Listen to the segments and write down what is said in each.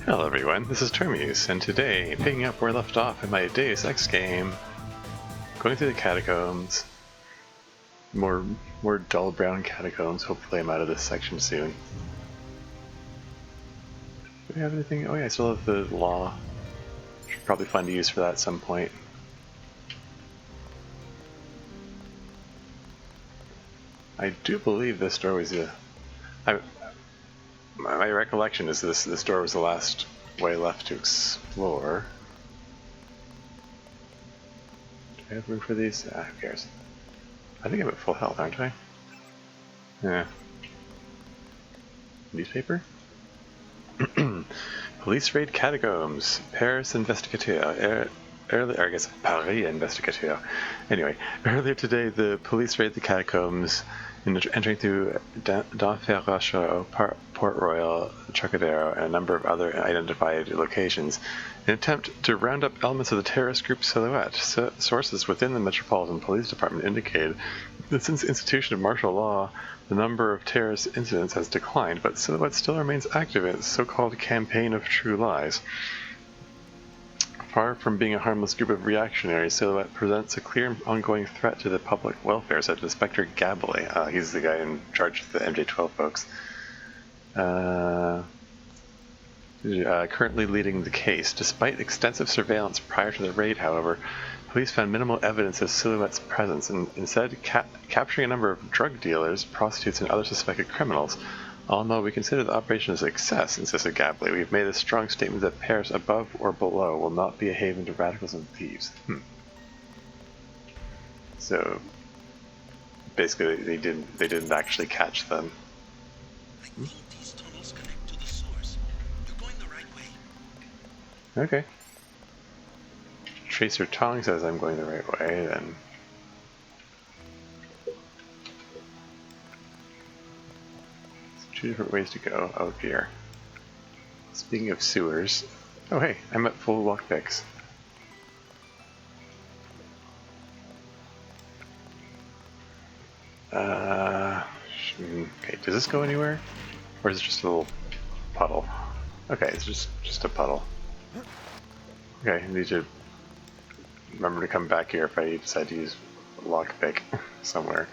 Hello everyone, this is Termius, and today, picking up where I left off in my Deus Ex game, going through the catacombs, more dull brown catacombs. Hopefully I'm out of this section soon. Do we have anything? Oh yeah, I still have the law. Should probably find a use for that at some point. I do believe this door was my recollection is this door was the last way left to explore. Do I have room for these? Ah, who cares? I think I'm at full health, aren't I? Yeah. Newspaper? Police raid catacombs. Paris investigateur. Earlier, I guess Paris investigateur. Anyway, earlier today, the police raided the catacombs, entering through D'Enfer-Rochereau, Port Royal, Trocadero, and a number of other identified locations, in an attempt to round up elements of the terrorist group Silhouette. Sources within the Metropolitan Police Department indicated that since the institution of martial law, the number of terrorist incidents has declined, but Silhouette still remains active in its so-called campaign of true lies. Far from being a harmless group of reactionaries, Silhouette presents a clear and ongoing threat to the public welfare, said Inspector Gabley. He's the guy in charge of the MJ-12 folks. Currently leading the case. Despite extensive surveillance prior to the raid, however, police found minimal evidence of Silhouette's presence, and instead capturing a number of drug dealers, prostitutes, and other suspected criminals. Although we consider the operation a success, insisted Gabley, we've made a strong statement that Paris above or below will not be a haven to radicals and thieves. So basically, they didn't actually catch them. I think these tunnels connect to the source. You're going the right way. Okay. Tracer Tong says I'm going the right way, then. Two different ways to go. Oh dear. Speaking of sewers. Oh hey, I'm at full lockpicks. Okay, does this go anywhere? Or is it just a little puddle? Okay, it's just a puddle. Okay, I need to remember to come back here if I decide to use a lockpick somewhere.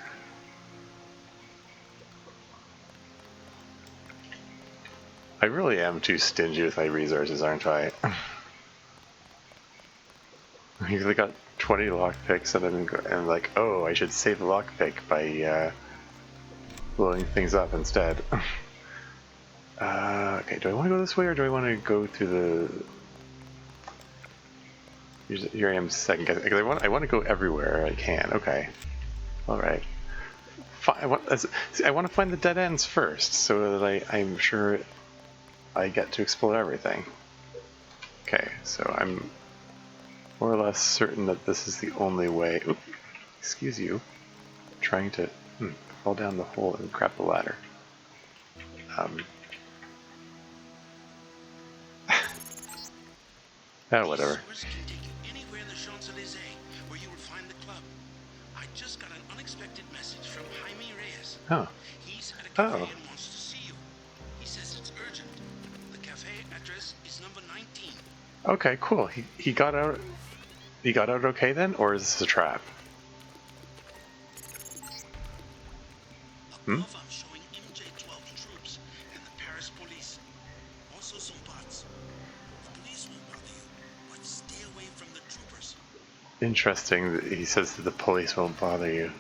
I really am too stingy with my resources, aren't I? I usually got 20 lockpicks and I'm like, oh, I should save the lockpick by blowing things up instead. Okay, do I want to go this way or do I want to go through the... Here I am second guessing. I want to go everywhere I can. Okay. Alright. I want to find the dead ends first so that I'm sure I get to explore everything. Okay, so I'm more or less certain that this is the only way. Oop, excuse you. Trying to fall down the hole and grab the ladder. Oh, whatever. This can take you anywhere in the Champs-Élysées where you will find the club. I just got an unexpected message from Jaime Reyes. Oh. He's at a cafe and wants to see you. He says it's urgent. The cafe address is number 19. Okay, cool. He got out. He got out okay then, or is this a trap? Above, I'm showing MJ-12 troops and the Paris police. Also some bots. The police won't bother you, but stay away from the troopers. Interesting that he says that the police won't bother you.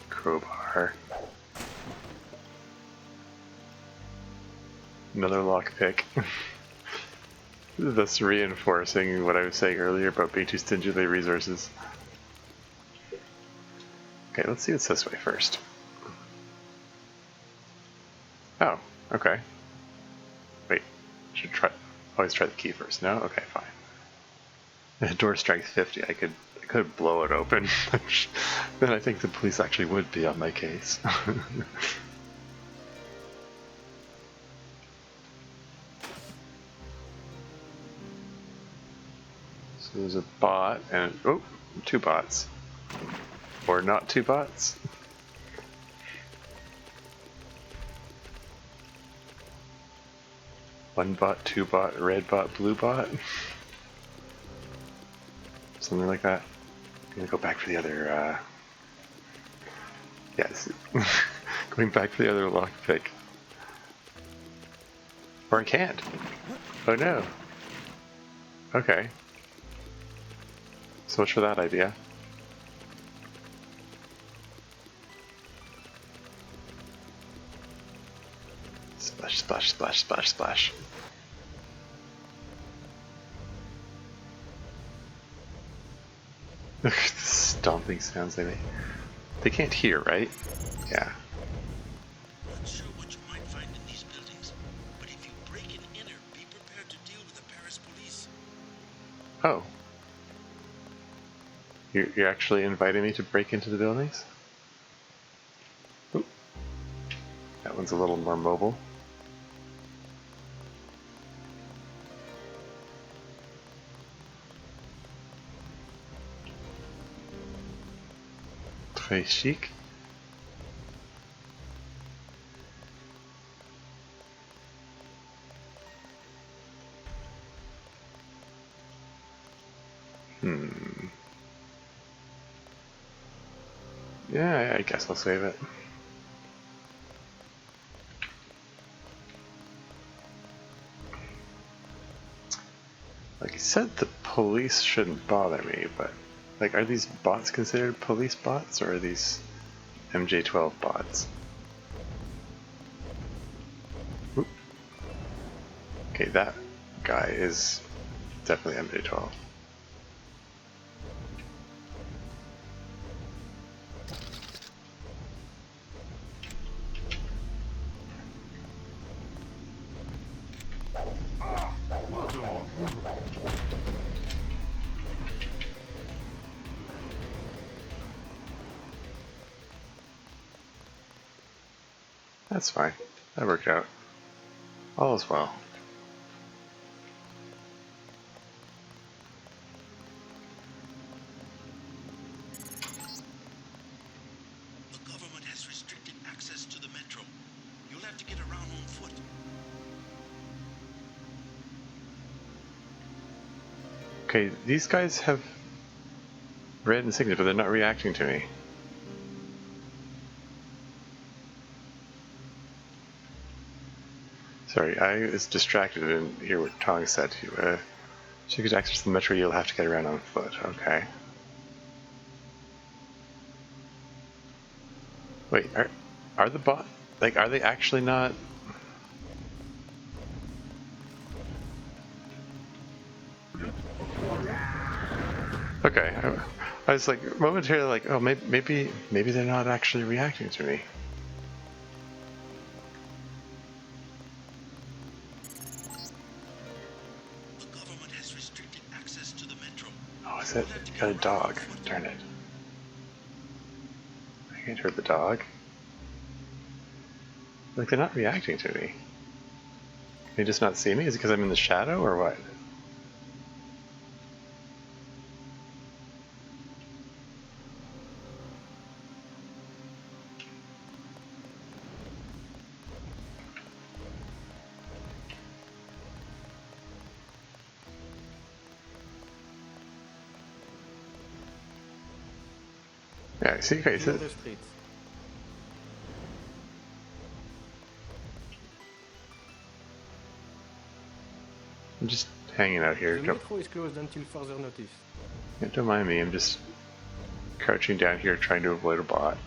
Crowbar. Another lockpick. Thus reinforcing what I was saying earlier about being too stingy with my resources. Okay, let's see what's this way first. Oh, okay. Wait, should always try the key first. No? Okay, fine. The door strength 50. I could blow it open. Then I think the police actually would be on my case. So there's a bot and oh, two bots. Or not two bots. One bot, two bot, red bot, blue bot. Something like that. I'm gonna go back for the other, yes. Going back for the other lockpick. Or I can't. Oh no. Okay. So much for that idea. Splash, splash, splash, splash, splash. The stomping sounds they make. They can't hear, right? Yeah. Not sure what you might find in these buildings, but if you break and enter, be prepared to deal with the Paris police. Oh. You're actually inviting me to break into the buildings? Ooh. That one's a little more mobile. Très chic. Yeah, I guess I'll save it. Like I said, the police shouldn't bother me, but like, are these bots considered police bots, or are these MJ12 bots? Oop. Okay, that guy is definitely MJ12. That's fine. That worked out. All is well. The government has restricted access to the metro. You'll have to get around on foot. Okay, these guys have red insignia, but they're not reacting to me. Sorry, I was distracted and didn't hear what Tong said to you. To get access to the metro, you'll have to get around on foot. Okay. Wait, are the bot, like, are they actually not? Okay, I was like momentarily like, oh, maybe they're not actually reacting to me. The government has restricted access to the metro. Oh, is it? Got a dog. Darn it. I can't hurt the dog. Like, they're not reacting to me. Can they just not see me? Is it because I'm in the shadow or what? Yeah, see, okay, so I'm just hanging out here. The metro is closed until further notice. Yeah, don't mind me, I'm just crouching down here trying to avoid a bot.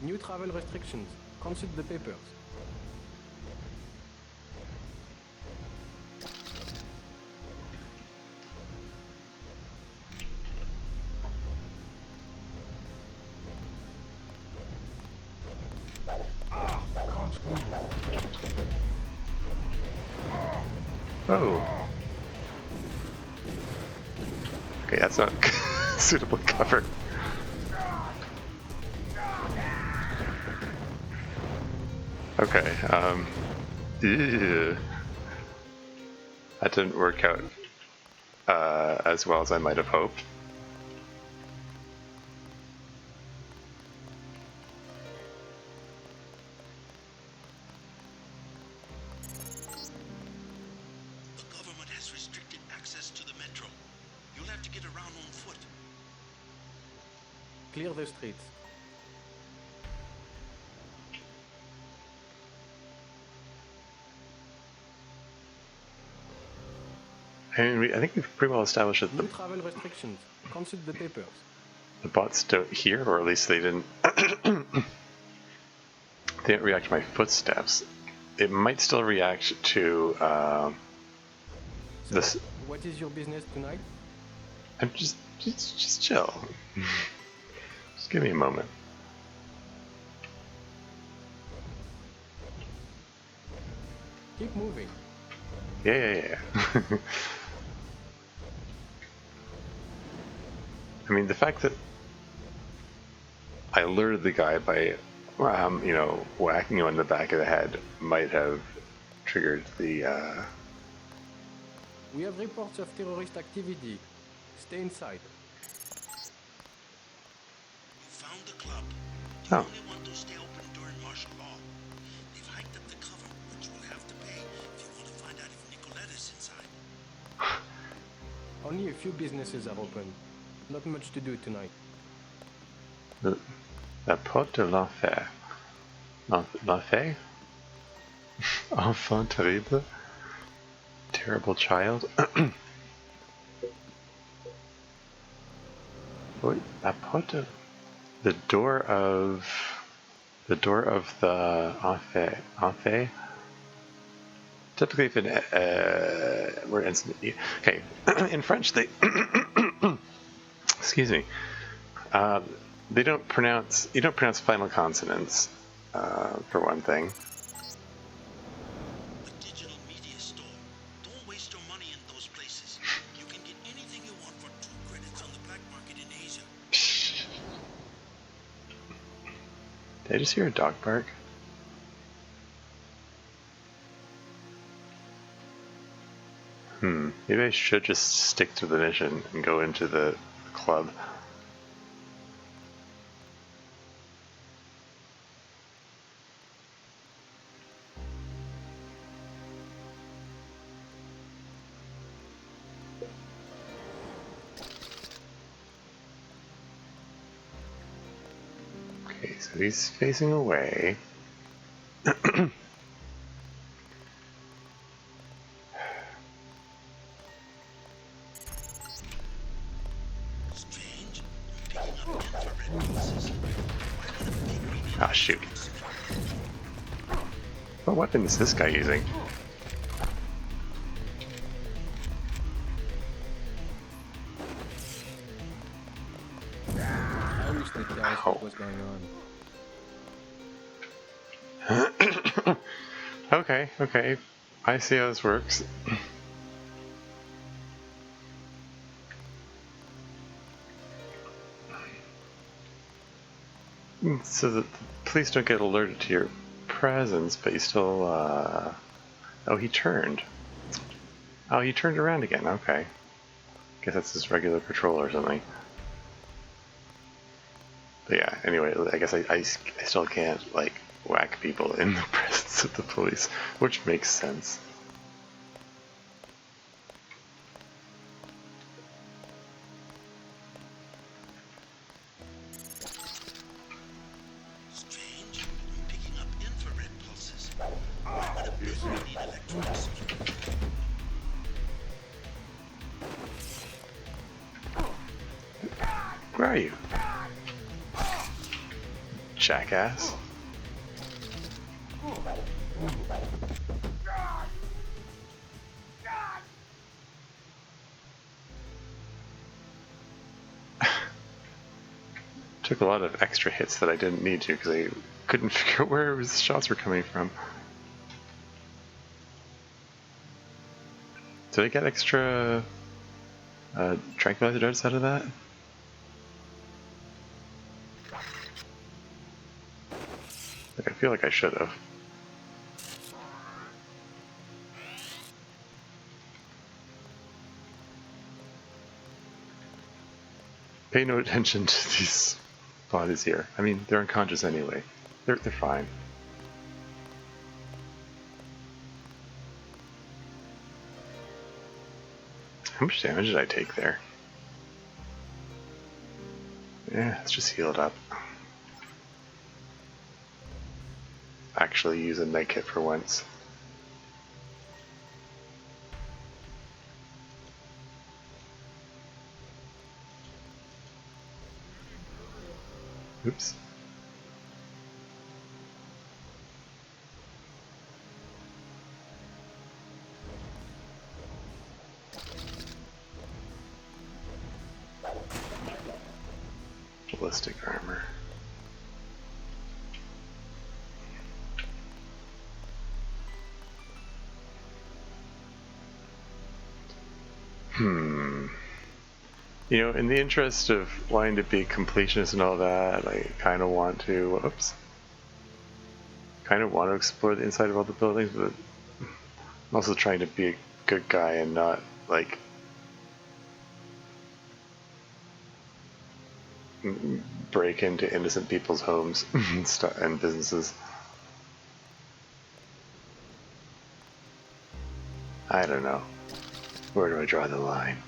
New travel restrictions. Consult the papers. Oh. Okay, that's not suitably covered. Okay, ew. That didn't work out as well as I might have hoped. The government has restricted access to the metro. You'll have to get around on foot. Clear the streets. I mean, I think we've pretty well established that New travel restrictions. Consult the papers. the bots don't hear, or at least they didn't. They didn't react to my footsteps. It might still react to So, this. what is your business tonight? I'm just chill. Just give me a moment. Keep moving. Yeah. I mean, the fact that I alerted the guy by, whacking him on the back of the head might have triggered the. We have reports of terrorist activity. Stay inside. You found the club. The Oh. only one to stay open during martial law. They've hiked up the cover, but you'll have to pay if you want to find out if Nicolette is inside. Only a few businesses are open. Not much to do tonight. La porte de l'enfer. L'enfer? Enfant terrible? Terrible child? Wait, la porte de... The door of the enfer. Enfer? Typically, if an word ends in okay, in French they excuse me. They don't pronounce. You don't pronounce final consonants, for one thing. A digital media store. Don't waste your money in those places. You can get anything you want for 2 credits on the black market in Asia. Did I just hear a dog bark? Maybe I should just stick to the mission and go into the club. Okay, so he's facing away. Strange. I'm picking up infrared pulses. Why would a big media Ah, shoot. What weapon is this guy using? I wish they'd tell us Ow. what was going on. Okay. I see how this works. So that the police don't get alerted to your presence, but you still, Oh, he turned. Oh, he turned around again, okay. Guess that's his regular patrol or something. But yeah, anyway, I guess I still can't, like, whack people in the presence of the police, which makes sense. Strange. I'm picking up infrared pulses. Why would a big need electronics? Where are you? Jackass. Took a lot of extra hits that I didn't need to because I couldn't figure out where his shots were coming from. Did I get extra tranquilizer darts out of that? Like, I feel like I should have. Pay no attention to these bodies here. I mean, they're unconscious anyway. They're fine. How much damage did I take there? Yeah, let's just heal it up. Actually use a med kit for once. Oops. Ballistic armor. You know, in the interest of wanting to be completionist and all that, I kind of want to, explore the inside of all the buildings, but I'm also trying to be a good guy and not, like, break into innocent people's homes and businesses. I don't know. Where do I draw the line?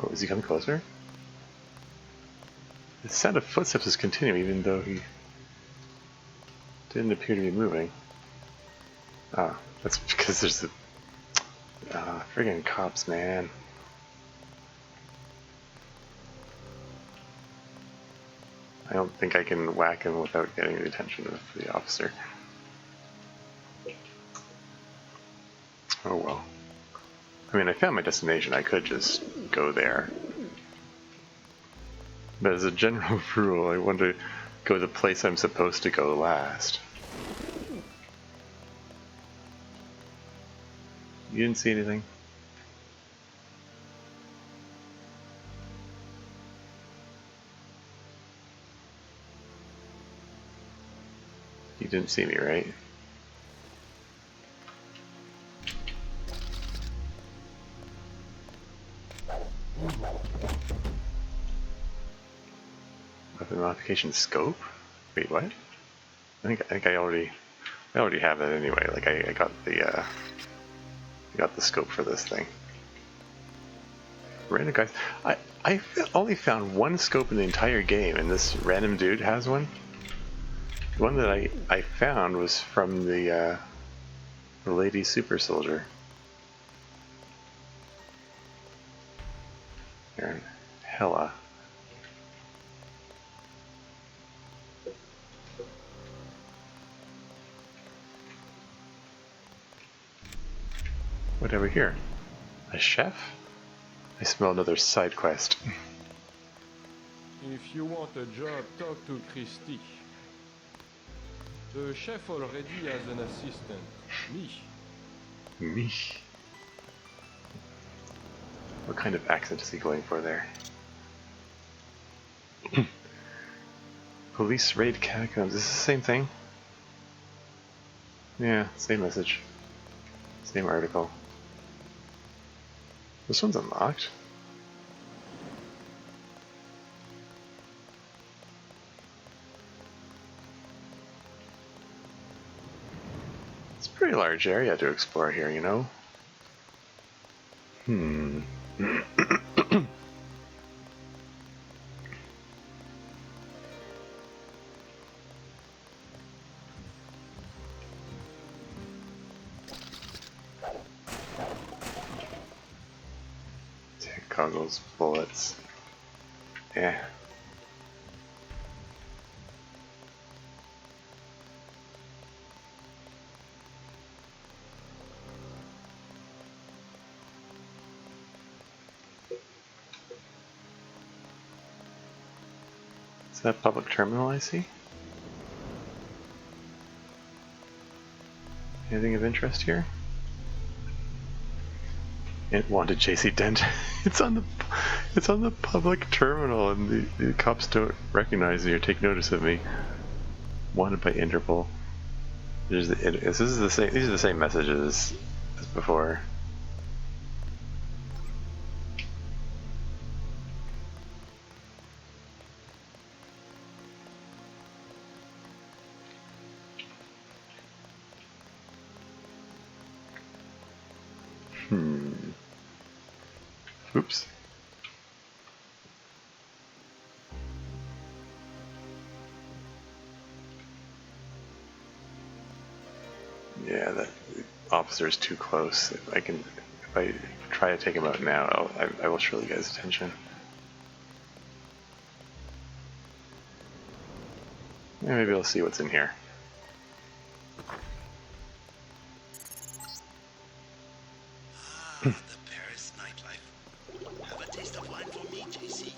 Oh, is he coming closer? The sound of footsteps is continuing even though he didn't appear to be moving. Ah, that's because there's the friggin' cops, man. I don't think I can whack him without getting the attention of the officer. Oh well. I mean, I found my destination. I could just go there. But as a general rule, I want to go the place I'm supposed to go last. You didn't see anything? You didn't see me, right? Weapon modification scope? Wait, what? I think I already have that anyway. Like I got the scope for this thing. Random guys. I only found one scope in the entire game, and this random dude has one. The one that I found was from the lady super soldier. Here, Hella. What over here? A chef? I smell another side quest. If you want a job, talk to Christy. The chef already has an assistant, me. Me? What kind of accent is he going for there? Police raid catacombs. Is this the same thing? Yeah, same message. Same article. This one's unlocked. It's a pretty large area to explore here, you know? Goggles, bullets. Yeah. Is that public terminal I see? Anything of interest here? It wanted JC Dent. It's on the public terminal, and the cops don't recognize me or take notice of me. Wanted by Interpol. This is the same. These are the same messages as before. Oops. Yeah, that officer's too close. If I try to take him out now, I will surely get his attention. Yeah, maybe I'll see what's in here. Ah, the Paris nightlife. Have a taste of wine for me, JC.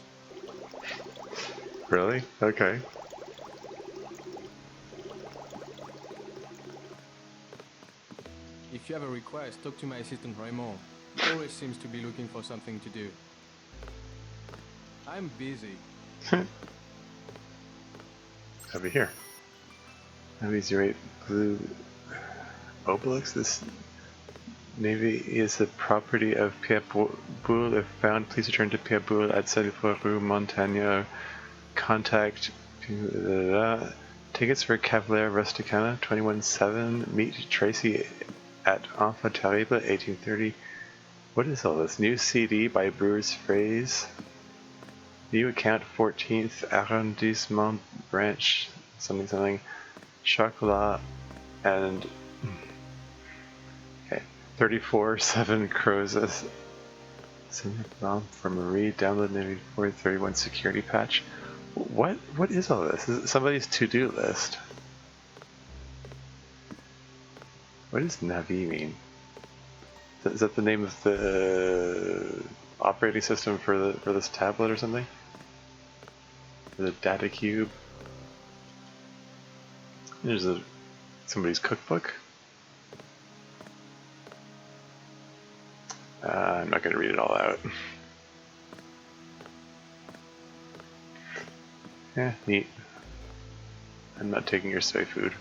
Really? Okay. If you have a request, talk to my assistant Raymond. He always seems to be looking for something to do. I'm busy. Over here. Navy's rate blue obelix. This navy is the property of Pierre Boulle. If found, please return to Pierre Boulle at 74 Rue Montagne. Contact. Tickets for Cavalier Rusticana 21-7. Meet Tracy at Enfant Terrible 1830. What is all this? New CD by Brewer's Phrase. New account 14th arrondissement branch something chocolat and okay 34-7 Crozes. For Marie, download Navy 431 security patch. What is all this? Is it somebody's to-do list? What does Navi mean? Is that the name of the operating system for this tablet or something? The data cube. There's somebody's cookbook. I'm not going to read it all out. Yeah, neat. I'm not taking your soy food.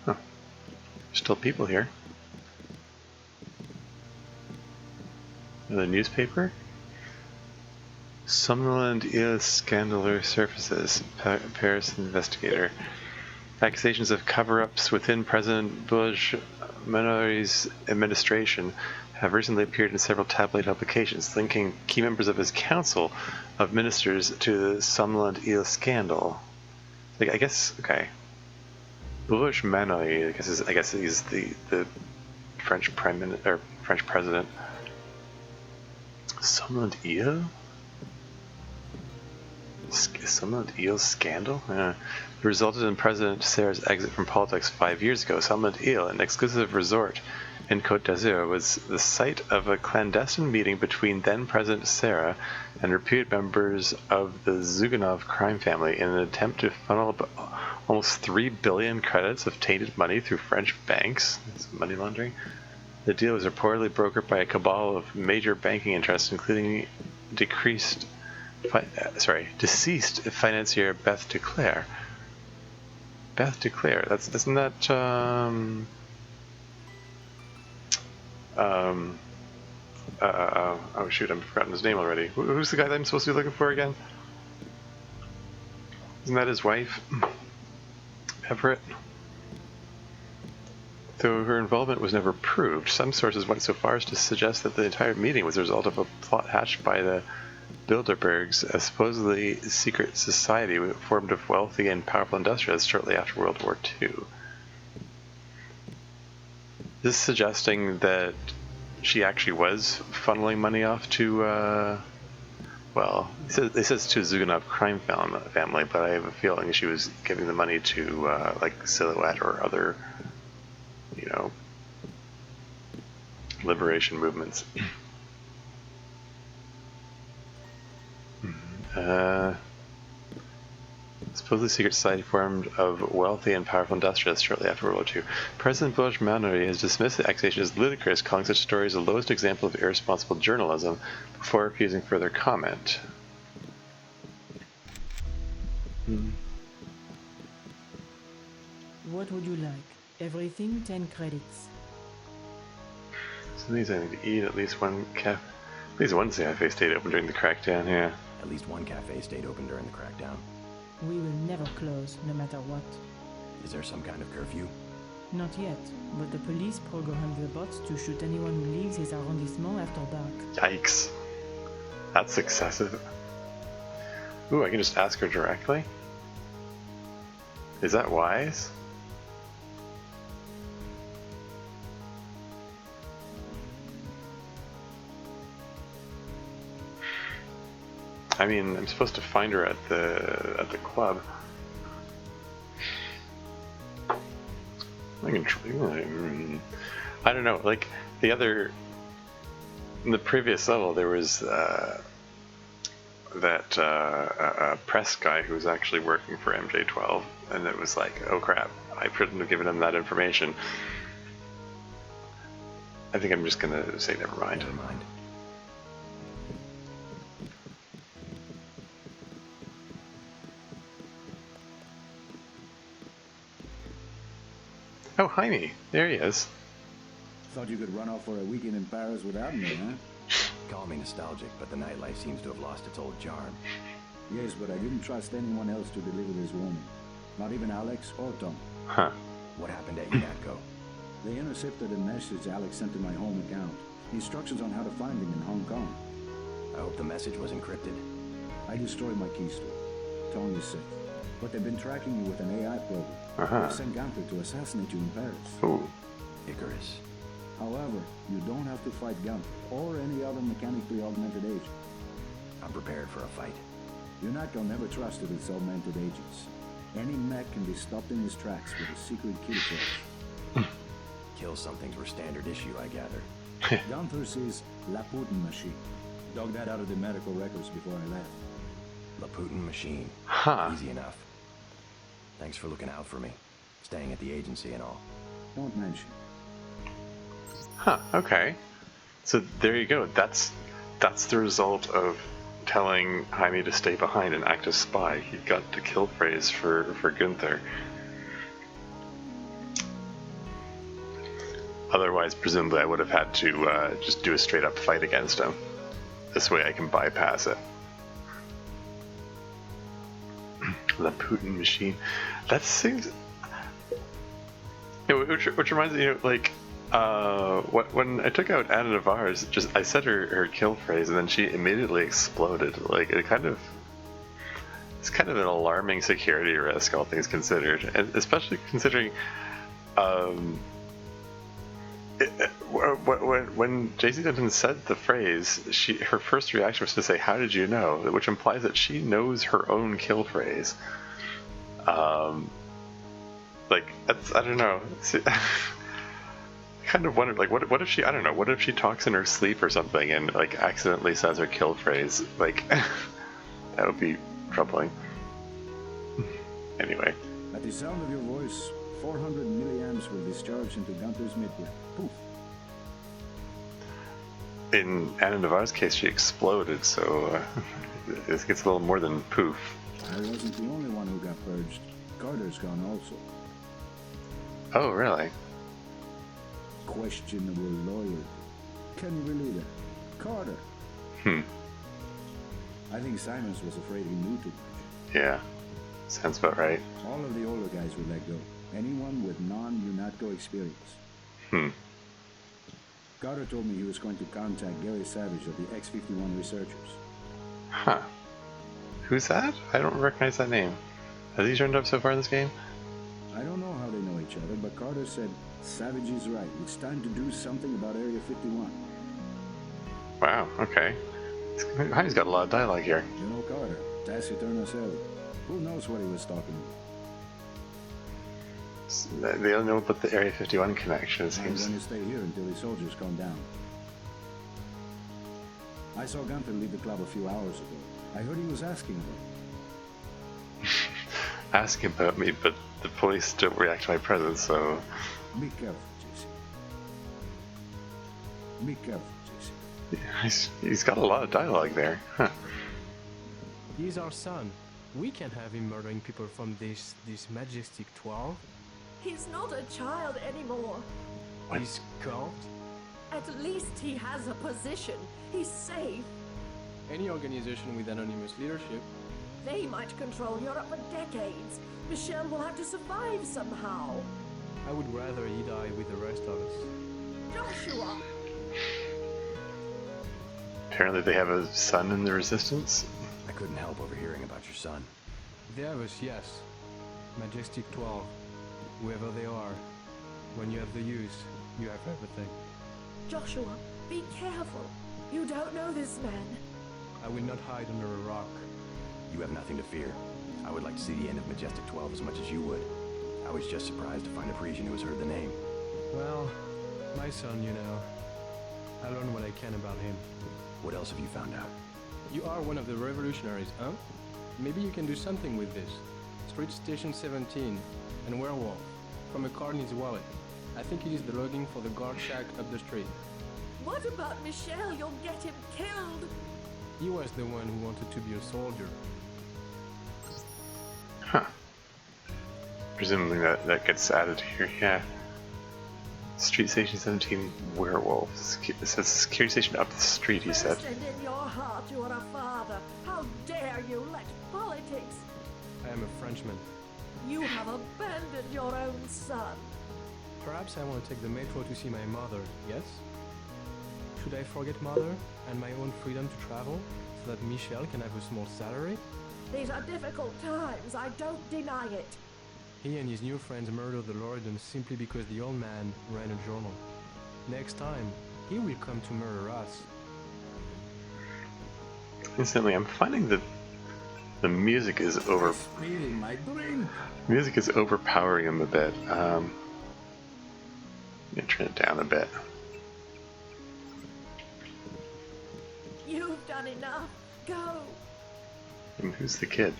Huh. There's still people here. Another newspaper? Somnolent scandalous surfaces. Paris investigator. Accusations of cover-ups within President Bush Menoi's administration have recently appeared in several tabloid publications, linking key members of his council of ministers to the Somnolent Ile scandal. Like, I guess, okay. Bush Menoy, I guess he's the French prime minister or French president. Somnolent Ile? Somnolent Ile scandal? Resulted in President Serra's exit from politics 5 years ago. Somnolent Ile, an exclusive resort in Côte d'Azur, was the site of a clandestine meeting between then-President Serra and reputed members of the Zuganov crime family in an attempt to funnel almost 3 billion credits of tainted money through French banks. That's money laundering. The deal was reportedly brokered by a cabal of major banking interests, including deceased financier Beth Declaire. Beth Declaire. Isn't that oh shoot, I've forgotten his name already. Who's the guy that I'm supposed to be looking for again? Isn't that his wife? Everett? Though her involvement was never proved, some sources went so far as to suggest that the entire meeting was the result of a plot hatched by the Bilderbergs, a supposedly secret society formed of wealthy and powerful industrialists shortly after World War II. This is suggesting that she actually was funneling money off to, well, it says to Zuganov crime family, but I have a feeling she was giving the money to, like, Silhouette or other, you know, liberation movements. Supposedly secret society formed of wealthy and powerful industrialists shortly after World War II. President Bush Manory has dismissed the accusation as ludicrous, calling such stories the lowest example of irresponsible journalism, before refusing further comment. What would you like? Everything 10 credits. So these I need to eat. At least one cafe stayed open during the crackdown. Yeah. At least one cafe stayed open during the crackdown. We will never close, no matter what. Is there some kind of curfew? Not yet, but the police programmed the bots to shoot anyone who leaves his arrondissement after dark. Yikes. That's excessive. Ooh, I can just ask her directly? Is that wise? I mean, I'm supposed to find her at the club. I don't know, like in the previous level there was that press guy who was actually working for MJ12, and it was like, oh crap, I couldn't have given him that information. I think I'm just gonna say never mind. Never mind. Oh, Jaime, there he is. Thought you could run off for a weekend in Paris without me, huh? Call me nostalgic, but the nightlife seems to have lost its old charm. Yes, but I didn't trust anyone else to deliver this woman. Not even Alex or Tom. Huh. What happened at UNATCO? They intercepted a message Alex sent to my home account. Instructions on how to find him in Hong Kong. I hope the message was encrypted. I destroyed my key store. Tom is safe. But they've been tracking you with an AI program. Uh-huh. They sent Gunther to assassinate you in Paris. Ooh. Icarus. However, you don't have to fight Gunther or any other mechanically augmented agent. I'm prepared for a fight. UNATCO never trusted its augmented agents. Any mech can be stopped in his tracks with a secret key code. Kill somethings were standard issue, I gather. Gunther's is La Putin machine. Dug that out of the medical records before I left. The Putin machine. Huh. Easy enough. Thanks for looking out for me. Staying at the agency and all. Don't mention. Huh, okay. So there you go. That's the result of telling Jaime to stay behind and act as spy. He got the kill phrase for Gunther. Otherwise, presumably, I would have had to just do a straight up fight against him. This way I can bypass it. The Putin machine. That seems... which reminds me, like, when I took out Anna Navarre's, I said her kill phrase, and then she immediately exploded. Like, it's kind of an alarming security risk, all things considered, and especially considering when JC Denton said the phrase, her first reaction was to say, "How did you know?" Which implies that she knows her own kill phrase. Like, I don't know. Kind of wondered, like, what if she, I don't know, what if she talks in her sleep or something and, like, accidentally says her kill phrase? Like, that would be troubling. Anyway. At the sound of your voice, 400 milliamps will discharge into Gunther's midbrain. Poof. In Anna Navarre's case, she exploded, so it gets a little more than poof. I wasn't the only one who got purged. Carter's gone also. Oh, really? Questionable loyalty. Can you believe that? Carter. I think Simons was afraid he knew too much. Yeah, sounds about right. All of the older guys would let go. Anyone with non-UNATCO experience. Carter told me he was going to contact Gary Savage of the X-51 researchers. Huh. Who's that? I don't recognize that name. Has he turned up so far in this game? I don't know how they know each other, but Carter said, Savage is right. It's time to do something about Area 51. Wow, okay. He's got a lot of dialogue here. You know Carter, taciturn as hell. Who knows what he was talking about? They don't know about the Area 51 connection, it I'm seems. going to stay here until the soldiers calm down. I saw Gunther leave the club a few hours ago. I heard he was asking about me. Asking about me, but the police don't react to my presence, so... Be careful, JC. Be careful, JC. He's got a lot of dialogue there. Huh. He's our son. We can't have him murdering people from this majestic 12. He's not a child anymore. What? He's caught? At least he has a position. He's safe. Any organization with anonymous leadership. They might control Europe for decades. Michel will have to survive somehow. I would rather he die with the rest of us. Joshua! Apparently they have a son in the Resistance. I couldn't help overhearing about your son. They have us, yes. Majestic 12. Whoever they are. When you have the use, you have everything. Joshua, be careful. You don't know this man. I will not hide under a rock. You have nothing to fear. I would like to see the end of Majestic 12 as much as you would. I was just surprised to find a Parisian who has heard the name. Well, my son, you know. I learned what I can about him. What else have you found out? You are one of the revolutionaries, huh? Maybe you can do something with this. Street Station 17 and Werewolf. From a card in his wallet. I think it is the logging for the guard shack up the street. What about Michel? You'll get him killed. He was the one who wanted to be a soldier. Huh. Presumably that gets added here, yeah. Street Station 17 Werewolves. It says security station up the street, he said. First and in your heart you are a father. How dare you let politics? I am a Frenchman. You have abandoned your own son. Perhaps I want to take the metro to see my mother, yes? Should I forget mother and my own freedom to travel so that Michel can have a small salary? These are difficult times, I don't deny it. He and his new friends murdered the Loredans simply because the old man ran a journal. Next time, he will come to murder us. Instantly, I'm finding that the music is Reading my drink. music is overpowering him a bit. I'm gonna turn it down a bit. You've done enough. Go. And who's the kid?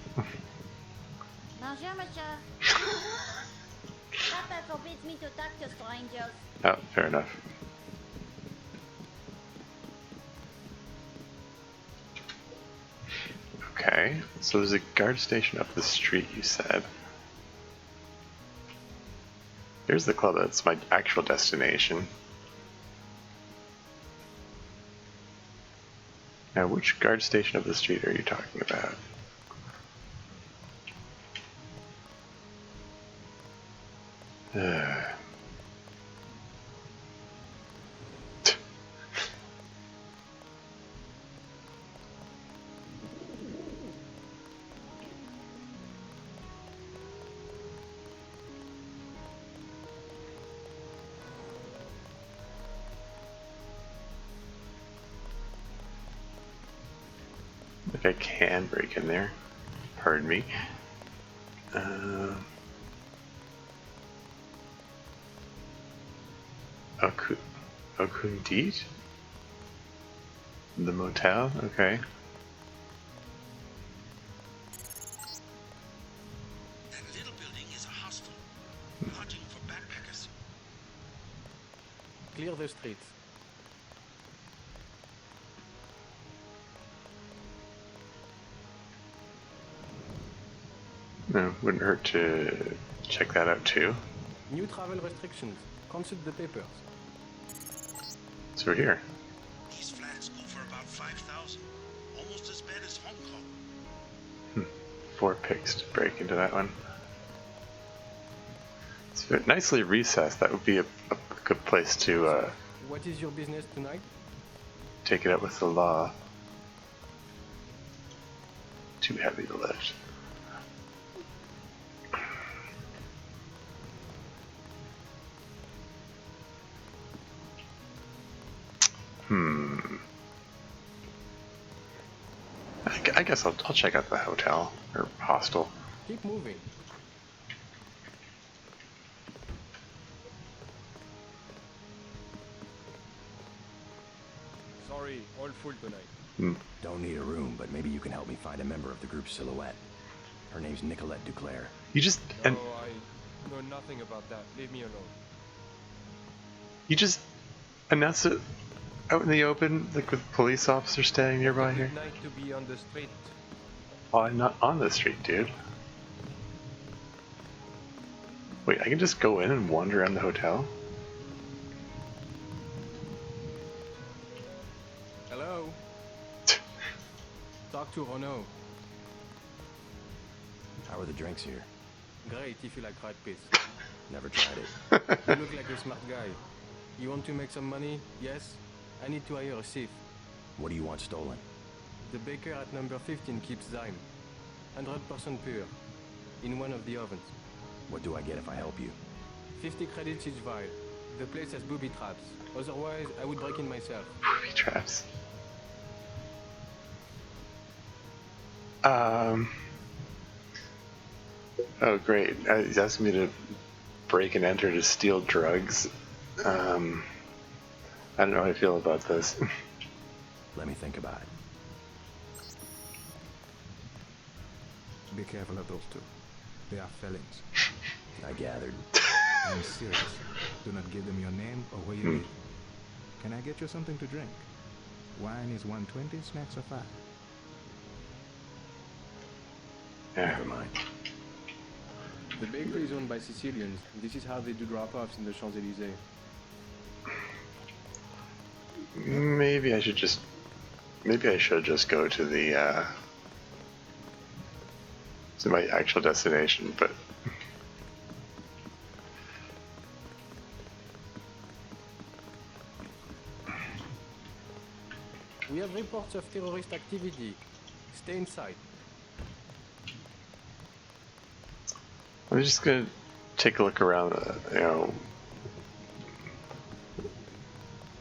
Bonjour, monsieur. Papa forbids me to talk to strangers. Oh, fair enough. Okay, so there's a guard station up the street, you said. Here's the club, that's my actual destination. Now, which guard station up the street are you talking about? Like I can break in there. Pardon me. Okundit? The motel? Okay. That little building is a hostel. Lodging for backpackers. Clear the street. No, wouldn't hurt to check that out too. New travel restrictions. Consult the papers. So we're here. These flats go for about 5,000. Almost as bad as Hong Kong. 4 picks to break into that one. It's very nicely recessed. That would be a good place to What is your business tonight? take it up with the law. Too heavy to lift. I guess I'll check out the hotel or hostel. Keep moving. Sorry, all full tonight. Don't need a room, but maybe you can help me find a member of the group Silhouette. Her name's Nicolette Duclair. You just No, I know nothing about that. Leave me alone. you just announce it out in the open, like with police officers standing nearby here. Good night to be on the street. Oh, I'm not on the street, dude. Wait, I can just go in and wander around the hotel? Hello? Talk to Renaud. How are the drinks here? Great if you like fried piss. Never tried it. You look like a smart guy. You want to make some money? Yes? I need to hire a thief. What do you want stolen? The baker at number 15 keeps Zyme. 100% pure. In one of the ovens. What do I get if I help you? 50 credits each vial. The place has booby traps. Otherwise, I would break in myself. Booby traps. Oh, great. He's asking me to break and enter to steal drugs. I don't know how I feel about this. Let me think about it. Be careful of those two. They are felons. I gathered. I'm serious. Do not give them your name or where you live. Can I get you something to drink? Wine is 120, snacks are 5. Yeah. Never mind. The bakery is owned by Sicilians. This is how they do drop-offs in the Champs-Élysées. Maybe I should just go to the to my actual destination, but We have reports of terrorist activity. Stay inside. I'm just gonna take a look around,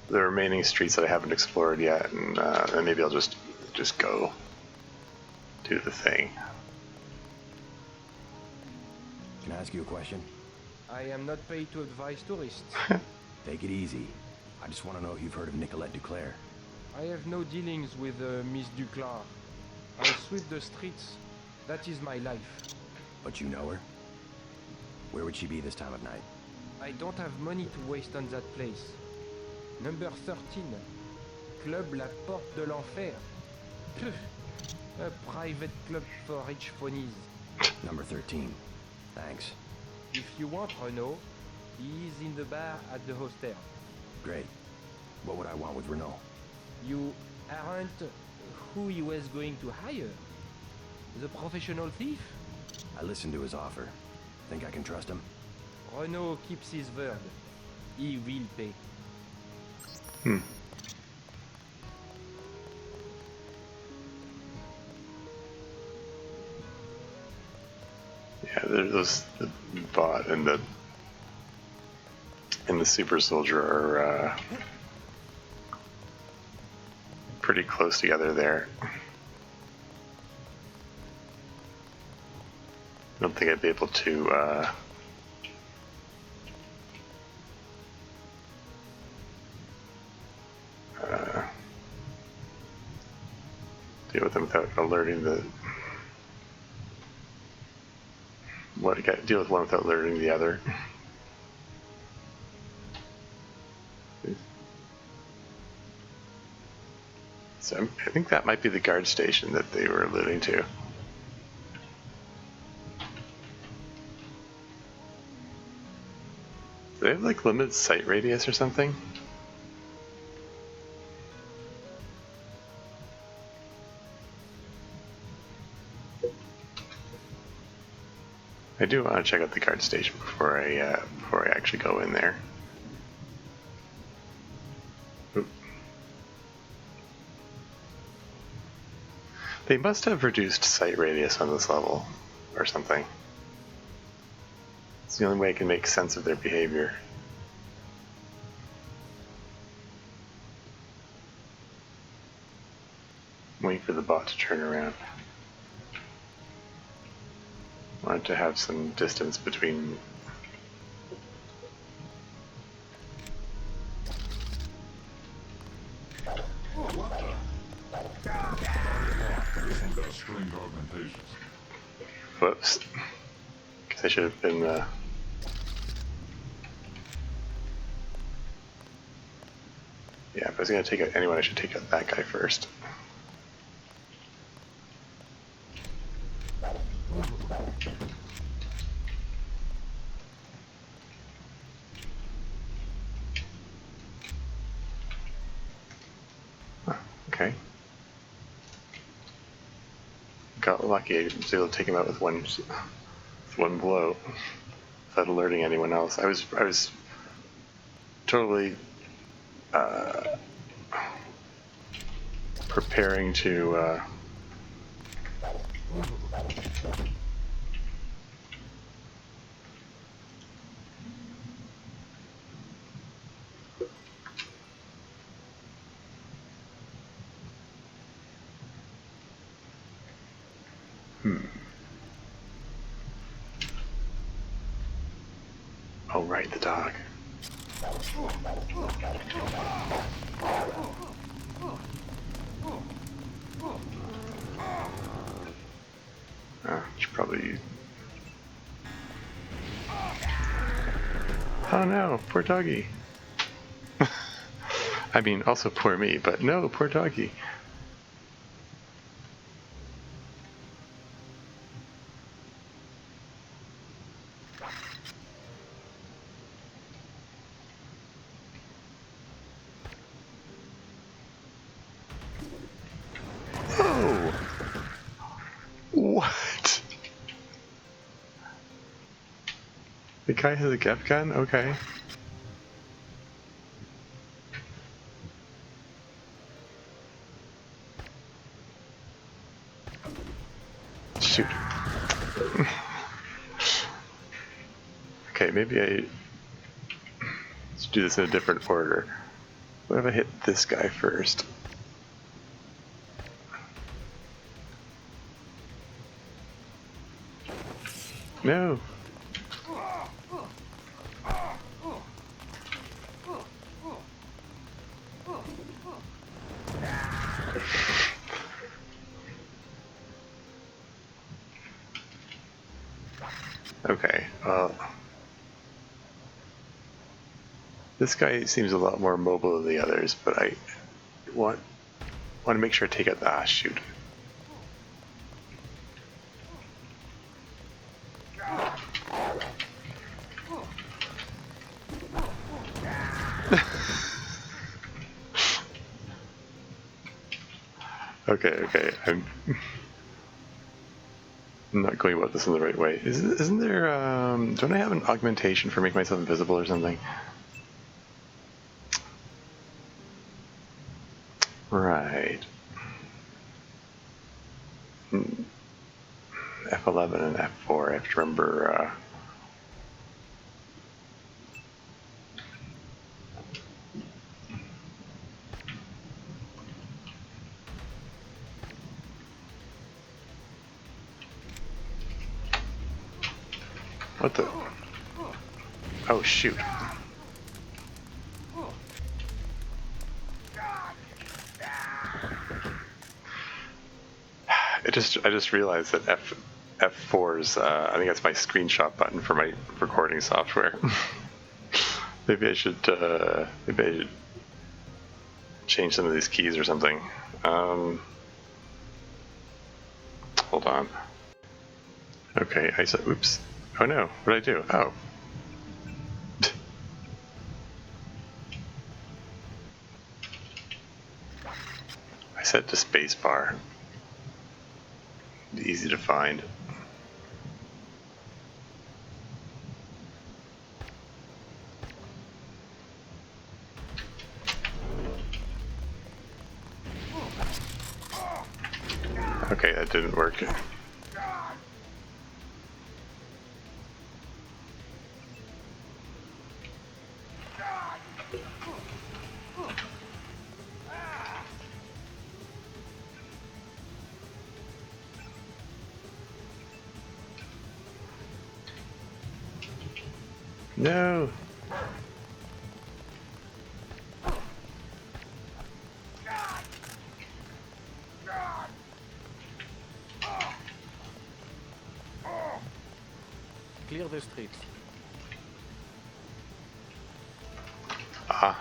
the remaining streets that I haven't explored yet, and then maybe I'll just go do the thing. Can I ask you a question? I am not paid to advise tourists. Take it easy. I just want to know if you've heard of Nicolette Duclair. I have no dealings with Miss Duclair. I sweep the streets. That is my life. But you know her? Where would she be this time of night? I don't have money to waste on that place. Number 13. Club La Porte de l'Enfer. Pff, a private club for rich phonies. Number 13. Thanks. If you want Renaud, he is in the bar at the hostel. Great. What would I want with Renaud? You aren't who he was going to hire? The professional thief? I listened to his offer. Think I can trust him? Renaud keeps his word. He will pay. Yeah, there's the bot and the super soldier are pretty close together there. I don't think I'd be able to deal with them without alerting the deal with one without alerting the other. So I think that might be the guard station that they were alluding to. Do they have like limited sight radius or something? I do want to check out the guard station before I actually go in there. Oop. They must have reduced sight radius on this level, or something. It's the only way I can make sense of their behavior. I'm waiting for the bot to turn around. I wanted to have some distance between. Whoops. Guess I should have been yeah, if I was gonna take out anyone, I should take out that guy first. got lucky. I was able to take him out with one blow without alerting anyone else. I was totally preparing to Oh, right, the dog. Should probably... Oh no, poor doggy. I mean, also poor me, but no, poor doggy. Oh! What? The guy has a GEP gun? Okay. Shoot. Okay, maybe I should do this in a different order. What if I hit this guy first? No. Okay, this guy seems a lot more mobile than the others, but I want to make sure I take out the shoot. Okay, I'm not going about this in the right way. Isn't there, don't I have an augmentation for making myself invisible or something? Right. F11 and F4, I have to remember, what the? Oh shoot. I just realized that F4 is I think that's my screenshot button for my recording software. Maybe I should change some of these keys or something. Hold on. Okay, I said oops. Oh no, what did I do? Oh. I set to spacebar. Easy to find. Okay, that didn't work. No. Clear the streets. Ah.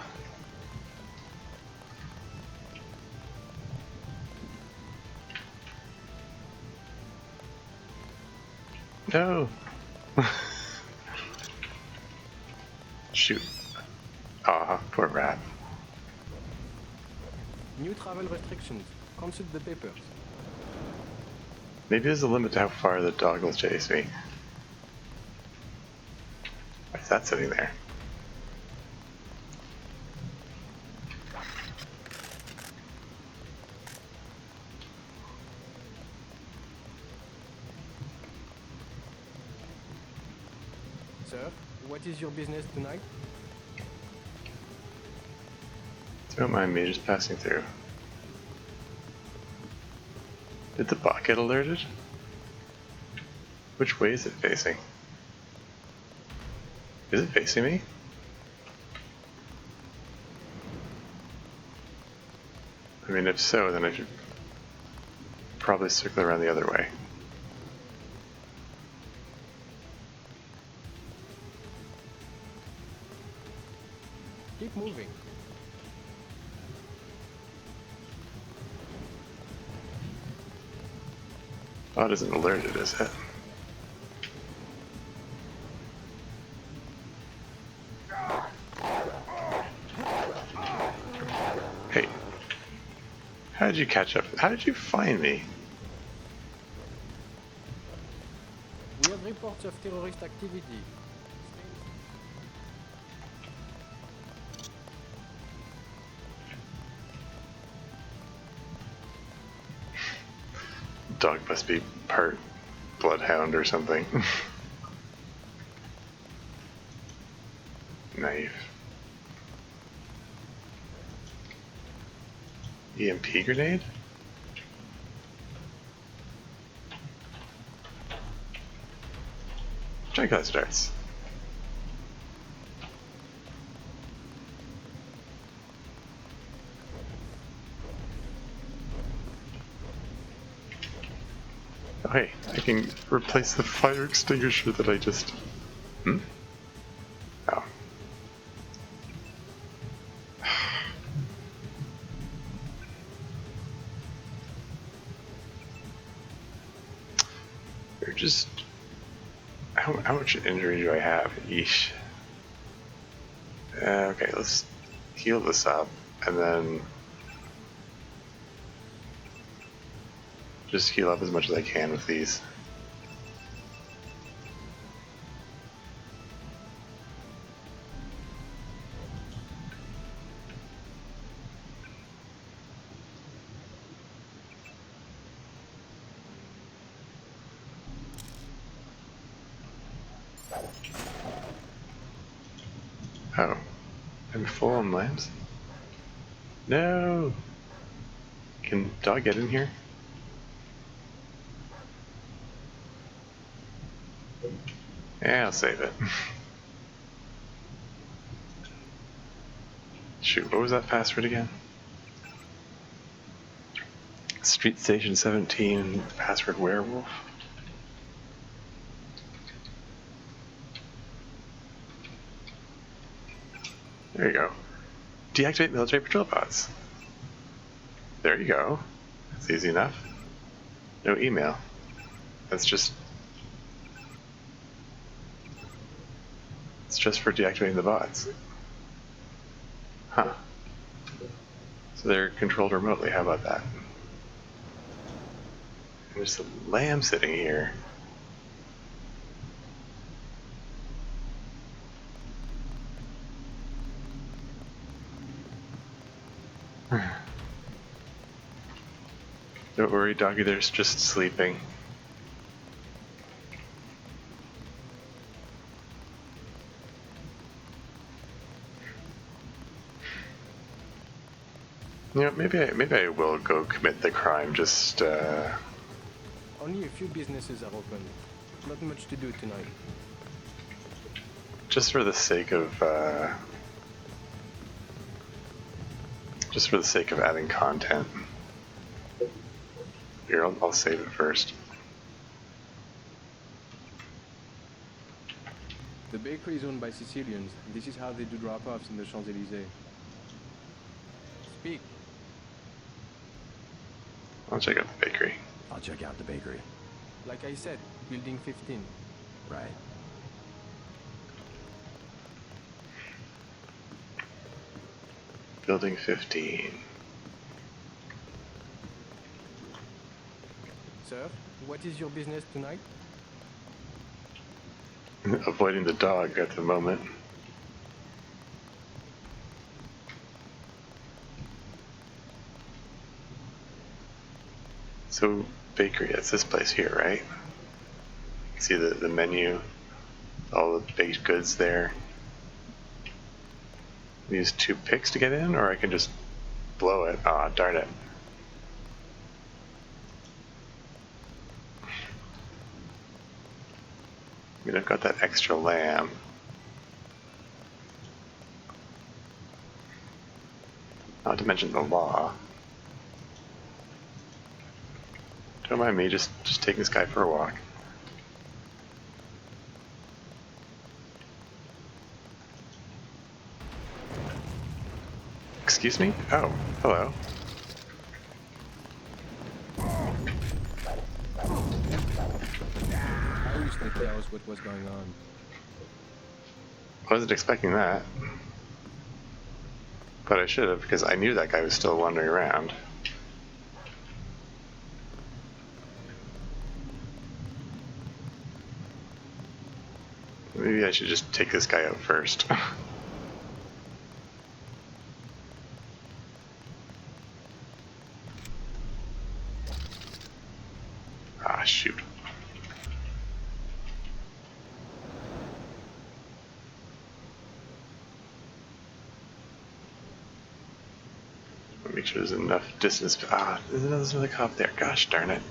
No. Shoot. Ah, poor rat. New travel restrictions. Consult the papers. Maybe there's a limit to how far the dog will chase me. Why is that sitting there? Sir, what is your business tonight? Don't mind me just passing through. Did the bot get alerted? Which way is it facing? Is it facing me? I mean, if so, then I should probably circle around the other way. Keep moving. Bot isn't alerted, is it? Hey. How did you catch up? How did you find me? We have reports of terrorist activity. Dog must be part bloodhound or something. Knife. EMP grenade? Check how that starts. Oh, hey, I can replace the fire extinguisher that I just... Hmm? Oh. They're just... How much injury do I have? Yeesh. Okay, let's heal this up, and then... just heal up as much as I can with these. Oh, I'm full on lamps? No! Can dog get in here? Yeah, I'll save it. Shoot, what was that password again? Street Station 17, password werewolf. There you go. Deactivate military patrol bots. There you go. That's easy enough. No email. That's just... it's just for deactivating the bots. Huh. So they're controlled remotely, how about that? There's a lamb sitting here. Don't worry, doggy, there's just sleeping. You know, maybe I will go commit the crime. Just Only a few businesses are open. Not much to do tonight. just for the sake of adding content. Here, I'll save it first. The bakery is owned by Sicilians. This is how they do drop-offs in the Champs-Élysées. Speak. I'll check out the bakery. I'll check out the bakery. Like I said, building 15. Right. Building 15. Sir, what is your business tonight? Avoiding the dog at the moment. So, bakery, it's this place here, right? See the menu, all the baked goods there. Use 2 picks to get in, or I can just blow it. Ah, darn it. I mean, I've got that extra lamb. Not to mention the law. Don't mind me, just taking this guy for a walk. Excuse me? Oh, hello. I wish they tell us what was going on. I wasn't expecting that. But I should have, because I knew that guy was still wandering around. Maybe I should just take this guy out first. Ah, shoot. Make sure there's enough distance. Ah, there's another cop there. Gosh darn it.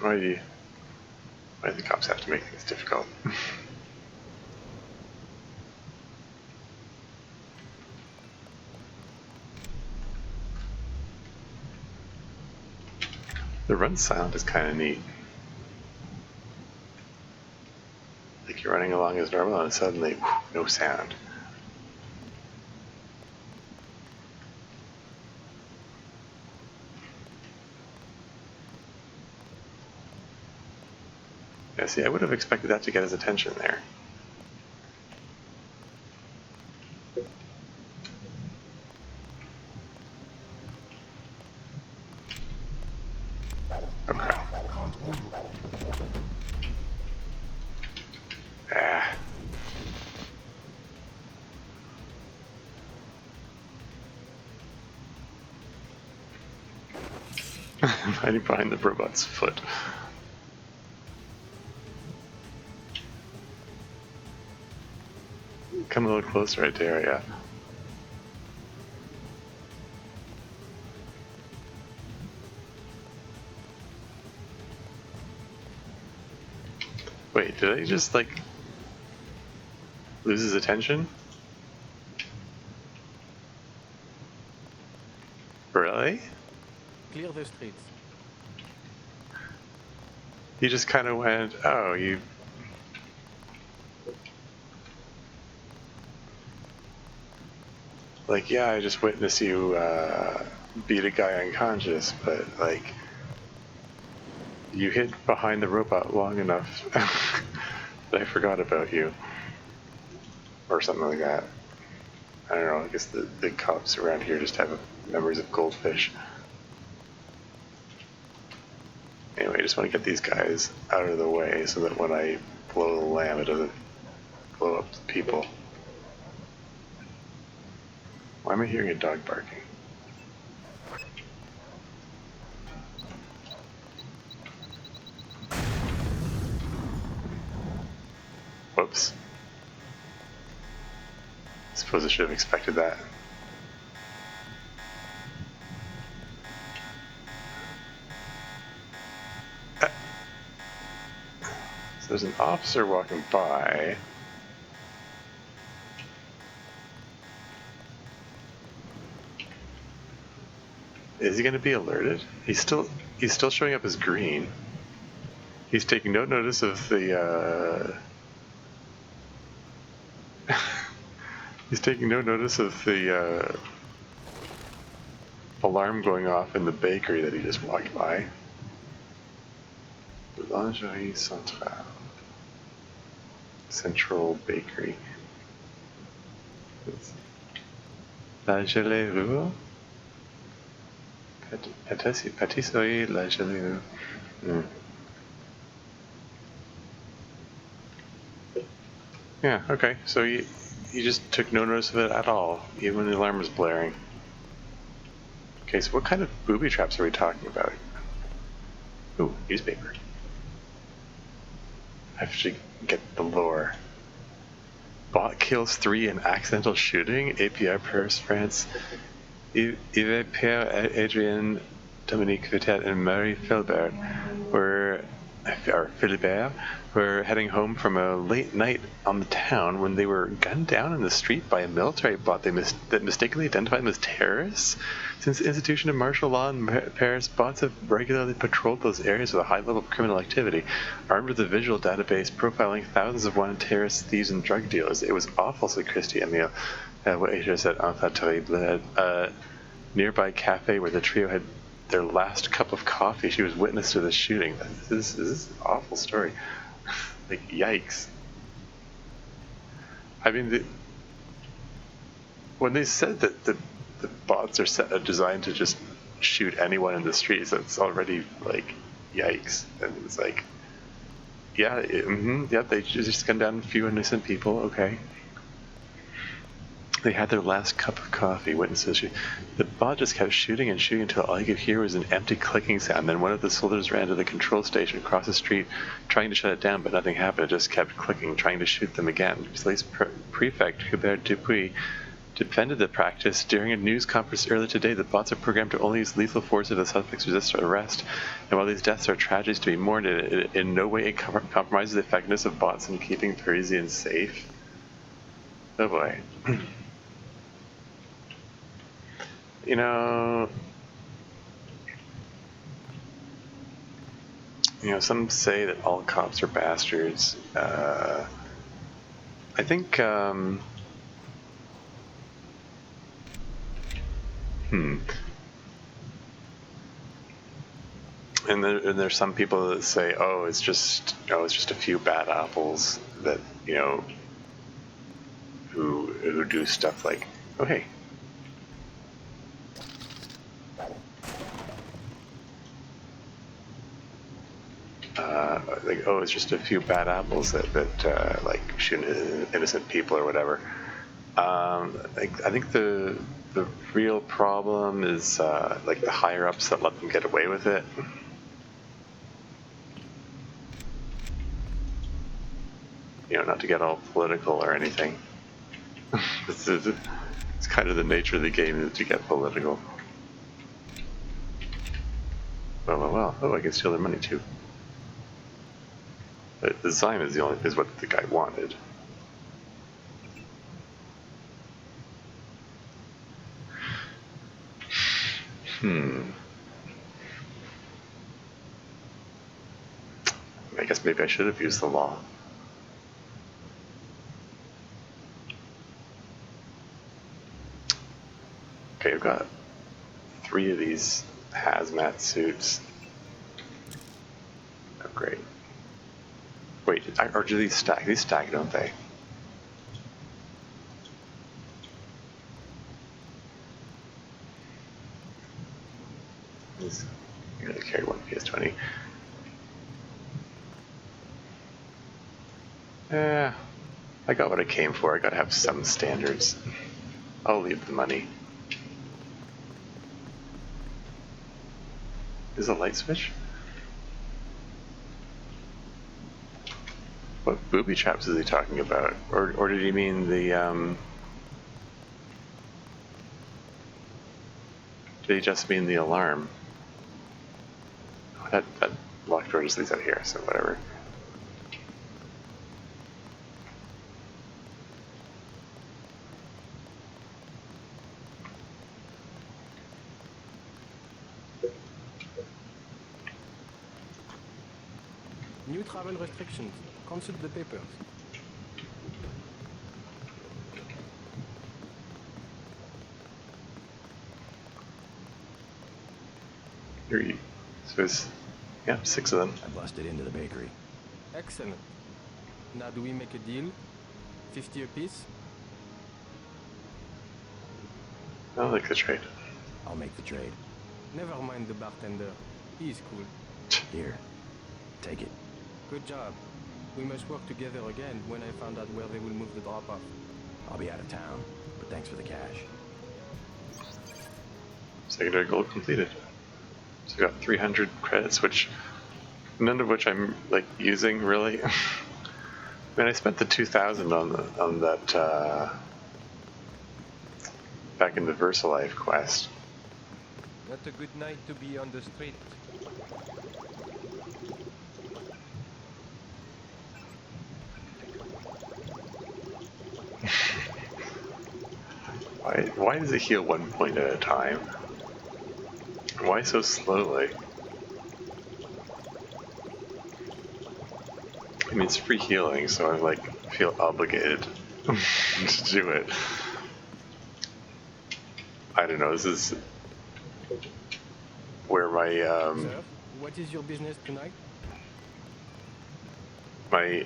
Why do the cops have to make things difficult? The run sound is kind of neat. Like you're running along as normal and suddenly, whew, no sound. Yeah, see, I would have expected that to get his attention there. Okay. Ah. I'm hiding behind the robot's foot. Come a little closer right there, yeah. Wait, did I just, like, lose his attention? Really? Clear the streets. He just kind of went, oh, you... Like, yeah, I just witnessed you beat a guy unconscious, but, like, you hid behind the robot long enough that I forgot about you. Or something like that. I don't know, I guess the cops around here just have memories of goldfish. Anyway, I just want to get these guys out of the way so that when I blow the lamb, it doesn't blow up the people. Why am I hearing a dog barking? Whoops. I suppose I should have expected that. So there's an officer walking by. Is he going to be alerted? He's still showing up as green. He's taking no notice of the he's taking no notice of the alarm going off in the bakery that he just walked by. Lingerie Centrale. Central Bakery. Lingerie Rural? Pâtisserie La Jaloux. Yeah, okay. So you just took no notice of it at all, even when the alarm was blaring. Okay, so what kind of booby traps are we talking about? Ooh, newspaper. I have to get the lore. Bot kills 3 in accidental shooting. API Paris, France. Yves, Pierre, Adrien, Dominique Vitet, and Marie Philibert were heading home from a late night on the town when they were gunned down in the street by a military bot that mistakenly identified them as terrorists. Since the institution of martial law in Paris, bots have regularly patrolled those areas with a high level of criminal activity, armed with a visual database profiling thousands of wanted terrorists, thieves, and drug dealers. It was awful, said Christy Emile. What Asia said, enfant terrible. Nearby cafe where the trio had their last cup of coffee, she was witness to the shooting. This is an awful story. Like, yikes. I mean, when they said that the bots are designed to just shoot anyone in the streets, that's already, like, yikes. And it's like, yeah, they just gunned down a few innocent people, okay. They had their last cup of coffee, witnesses. The bot just kept shooting and shooting until all you could hear was an empty clicking sound. Then one of the soldiers ran to the control station across the street, trying to shut it down, but nothing happened. It just kept clicking, trying to shoot them again. Police Prefect Hubert Dupuis defended the practice. During a news conference earlier today, the bots are programmed to only use lethal force if the suspects resist arrest. And while these deaths are tragedies to be mourned, in no way it compromises the effectiveness of bots in keeping Parisians safe. Oh boy. You know, some say that all cops are bastards. I think, and there's some people that say, oh, it's just a few bad apples that, who do stuff like, oh, hey. Like, oh, it's just a few bad apples that like shoot innocent people or whatever. I think the real problem is like the higher ups that let them get away with it. Not to get all political or anything. It's kind of the nature of the game to get political. Well. Oh, I can steal their money too. But the Zyme is what the guy wanted. I guess maybe I should have used the law. Okay, I've got 3 of these hazmat suits. Oh, great. Wait, or do these stack? These stack, don't they? I'm gonna carry one PS20. I got what I came for. I gotta have some standards. I'll leave the money. Is a light switch? What booby traps is he talking about? Or did he mean the, did he just mean the alarm? Oh, that locked door just leads out here, so whatever. New travel restrictions. Consult the papers. So it's, yeah, 6 of them. I busted into the bakery. Excellent. Now do we make a deal? 50 apiece? I'll make the trade. I'll make the trade. Never mind the bartender. He's cool. Here, take it. Good job. We must work together again when I find out where they will move the drop-off. I'll be out of town, but thanks for the cash. Secondary goal completed. So I got 300 credits, which none of which I'm like using really. I mean, I spent the 2,000 on that back in the VersaLife quest. Not a good night to be on the street. Why does it heal 1 point at a time? Why so slowly? I mean, it's free healing, so I like feel obligated to do it. I don't know. This is where my Sir, what is your business tonight? my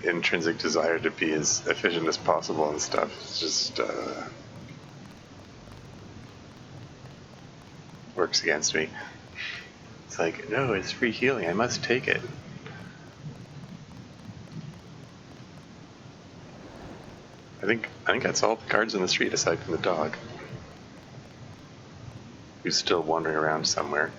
intrinsic desire to be as efficient as possible and stuff is just works against me. It's like, no, it's free healing. I must take it. I think that's all the guards on the street aside from the dog, who's still wandering around somewhere.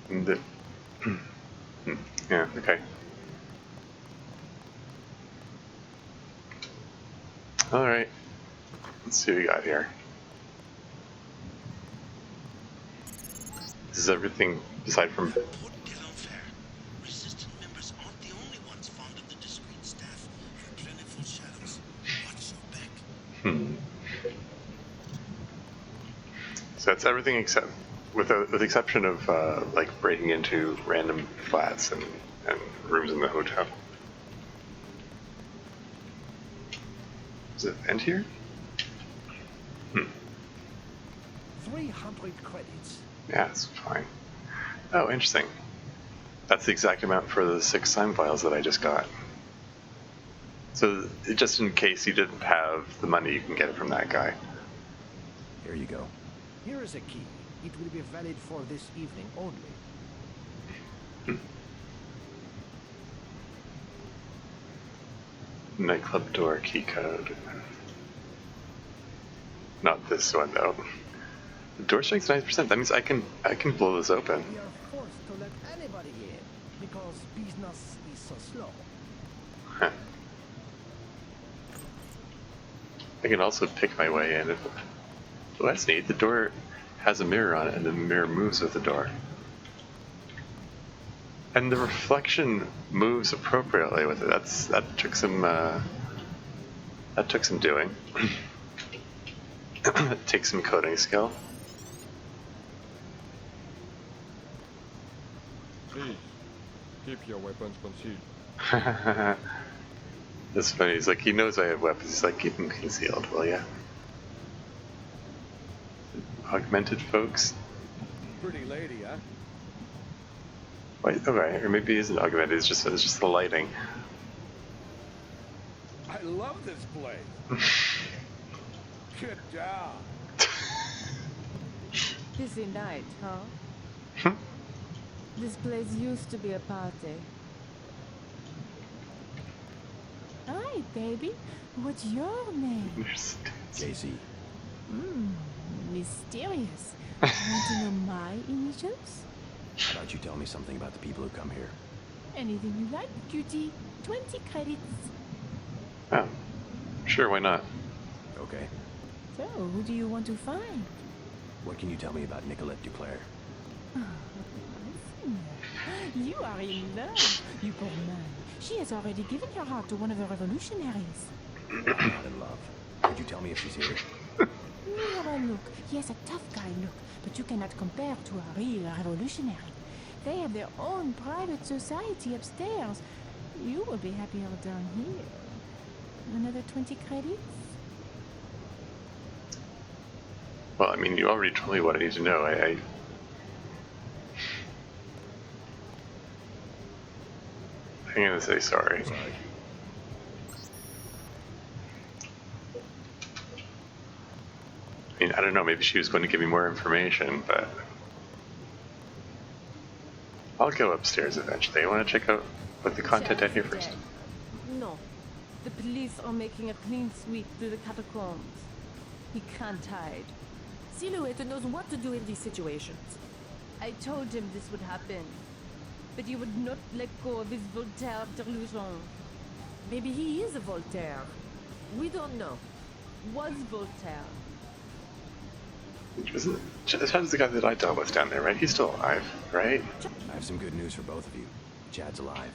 And yeah, okay. Alright. Let's see what we got here. This is everything aside from... Resistant members aren't the only ones fond of the discreet staff and plentiful shadows. Watch your back. So that's everything except... with the exception of like breaking into random flats and rooms in the hotel. Does it end here? 300 credits. Yeah, it's fine. Oh, interesting. That's the exact amount for the 6 sign files that I just got. So just in case you didn't have the money, you can get it from that guy. Here you go. Here is a key. It will be valid for this evening only. Nightclub door key code. Not this one though. The door strength's 90%. That means I can blow this open. We are forced to let anybody in because business is so slow. Huh. I can also pick my way in. Oh, that's neat. The door has a mirror on it, and the mirror moves with the door. And the reflection moves appropriately with it. That took some doing. It takes some coding skill. Please, keep your weapons concealed. That's funny. He's like, he knows I have weapons. He's like, keep them concealed, will ya? Augmented folks. Pretty lady, huh? Wait, okay, or maybe it isn't augmented. It's just the lighting. I love this place. Good job. Busy night, huh? This place used to be a party. Hi, baby. What's your name? JC. Mysterious. Want to know my initials? How about you tell me something about the people who come here? Anything you like, cutie. 20 credits. Oh, sure, why not? Okay. So, who do you want to find? What can you tell me about Nicolette Duclair? You are in love, you poor man. She has already given her heart to one of the revolutionaries. I'm not in love. Could you tell me if she's here? Well, look, he has a tough guy look, but you cannot compare to a real revolutionary. They have their own private society upstairs. You will be happier down here. Another 20 credits? Well, I mean, you already told me what I need to know. I'm gonna say sorry. Sorry. I mean, I don't know, maybe she was going to give me more information, but I'll go upstairs eventually. I want to check out what the content down here first. No. The police are making a clean sweep through the catacombs. He can't hide. Silhouette knows what to do in these situations. I told him this would happen. But he would not let go of his Voltaire delusion. Maybe he is a Voltaire. We don't know. Was Voltaire. Chad's the guy that I dealt with down there, right? He's still alive, right? I have some good news for both of you. Chad's alive.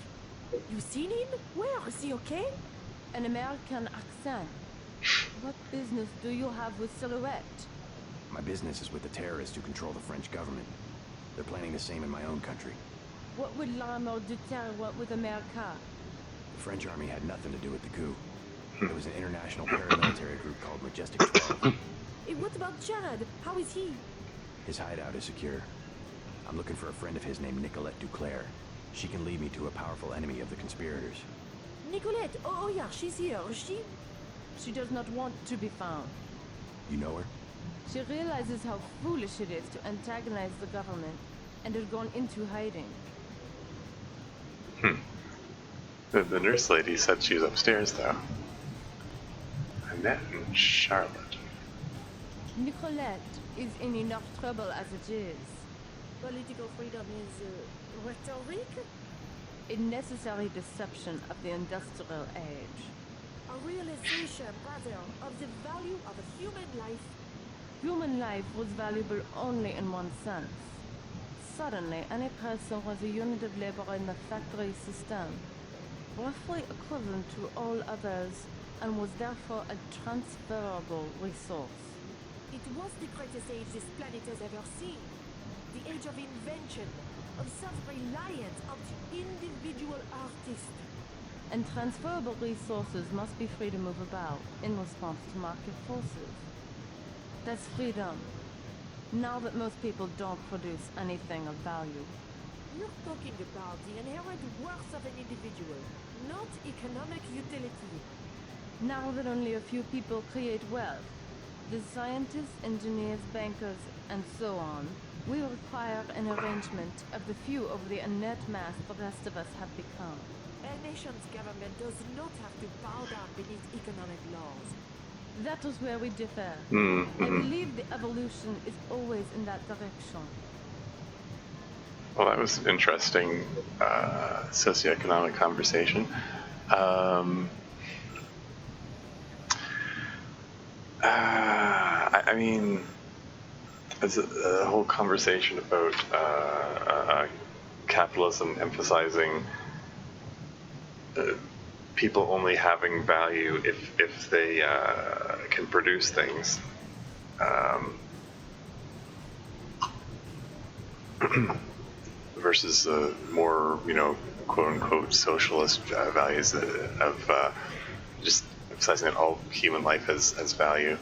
You seen him? Where? Is he okay? An American accent. What business do you have with Silhouette? My business is with the terrorists who control the French government. They're planning the same in my own country. What would L'armée de Terre want with America? The French army had nothing to do with the coup. It was an international paramilitary group called Majestic 12. Hey, what about Chad? How is he? His hideout is secure. I'm looking for a friend of his named Nicolette Duclair. She can lead me to a powerful enemy of the conspirators. Nicolette! Oh yeah, she's here. She does not want to be found. You know her? She realizes how foolish it is to antagonize the government and has gone into hiding. The nurse lady said she was upstairs, though. Annette and Charlotte. Nicolette is in enough trouble as it is. Political freedom is rhetoric? A necessary deception of the industrial age. A realization, rather, of the value of a human life. Human life was valuable only in one sense. Suddenly, any person was a unit of labor in the factory system, roughly equivalent to all others, and was therefore a transferable resource. It was the greatest age this planet has ever seen. The age of invention, of self-reliance, of the individual artist. And transferable resources must be free to move about in response to market forces. That's freedom. Now that most people don't produce anything of value. You're talking about the inherent worth of an individual, not economic utility. Now that only a few people create wealth, the scientists, engineers, bankers, and so on, we require an arrangement of the few over the inert mass the rest of us have become. A nation's government does not have to bow down beneath economic laws. That is where we differ. Mm-hmm. I believe the evolution is always in that direction. Well, that was an interesting socioeconomic conversation. I mean, it's a whole conversation about capitalism emphasizing people only having value if they can produce things. Versus the more, quote-unquote socialist values of just emphasizing that all human life has value.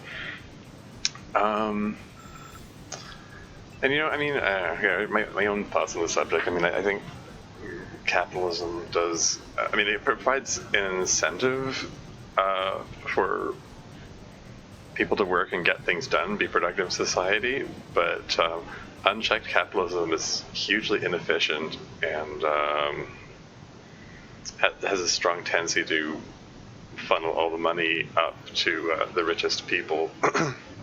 And my own thoughts on the subject. I mean, I think capitalism does. It provides an incentive for people to work and get things done, be productive in society. But unchecked capitalism is hugely inefficient and has a strong tendency to funnel all the money up to the richest people,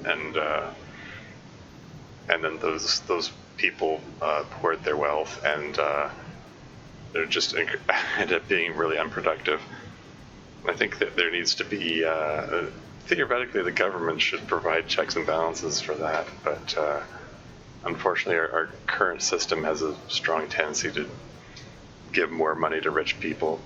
and then those people hoard their wealth, and they're just end up being really unproductive. I think that there needs to be theoretically the government should provide checks and balances for that, but unfortunately our current system has a strong tendency to give more money to rich people.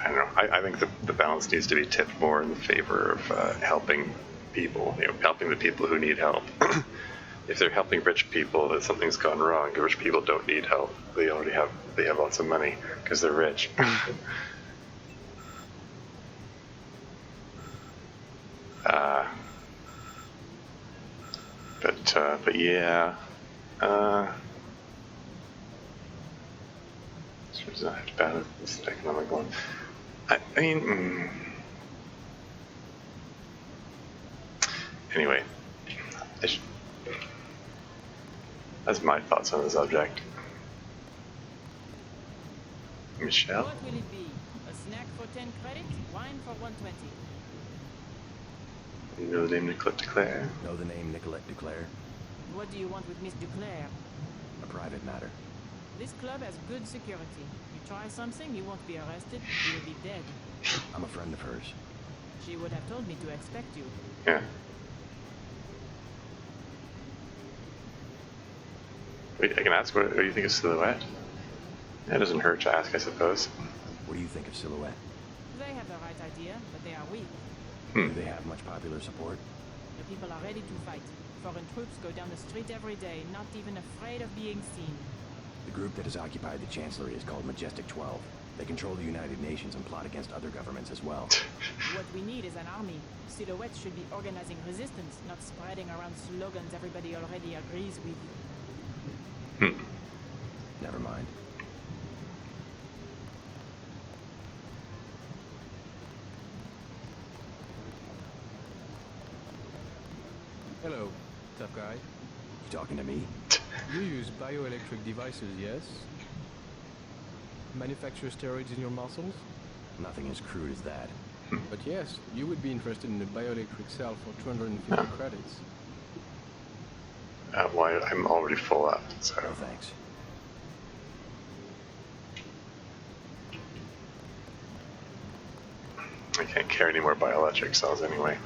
I don't know. I think the balance needs to be tipped more in the favor of helping people, helping the people who need help. If they're helping rich people, that something's gone wrong. Rich people don't need help. They have lots of money because they're rich. But yeah. Sure does not have to balance this economic one. I mean, anyway, that's my thoughts on the subject. Michelle? What will it be? A snack for 10 credits? Wine for 120. You know the name Nicolette Duclair? Know the name Nicolette Duclair? What do you want with Miss Duclair? A private matter. This club has good security. You try something, you won't be arrested, you will be dead. I'm a friend of hers. She would have told me to expect you. Yeah. Wait, I can ask what do you think of Silhouette? That doesn't hurt to ask, I suppose. What do you think of Silhouette? They have the right idea, but they are weak. Do they have much popular support? The people are ready to fight. Foreign troops go down the street every day, not even afraid of being seen. The group that has occupied the Chancellery is called Majestic 12. They control the United Nations and plot against other governments as well. What we need is an army. Silhouette should be organizing resistance, not spreading around slogans everybody already agrees with. Never mind. Hello, tough guy. You talking to me? You use bioelectric devices, yes? Manufacture steroids in your muscles? Nothing as crude as that. But yes, you would be interested in a bioelectric cell for 250 credits. Well, I'm already full up, so. No thanks. I can't carry any more bioelectric cells anyway.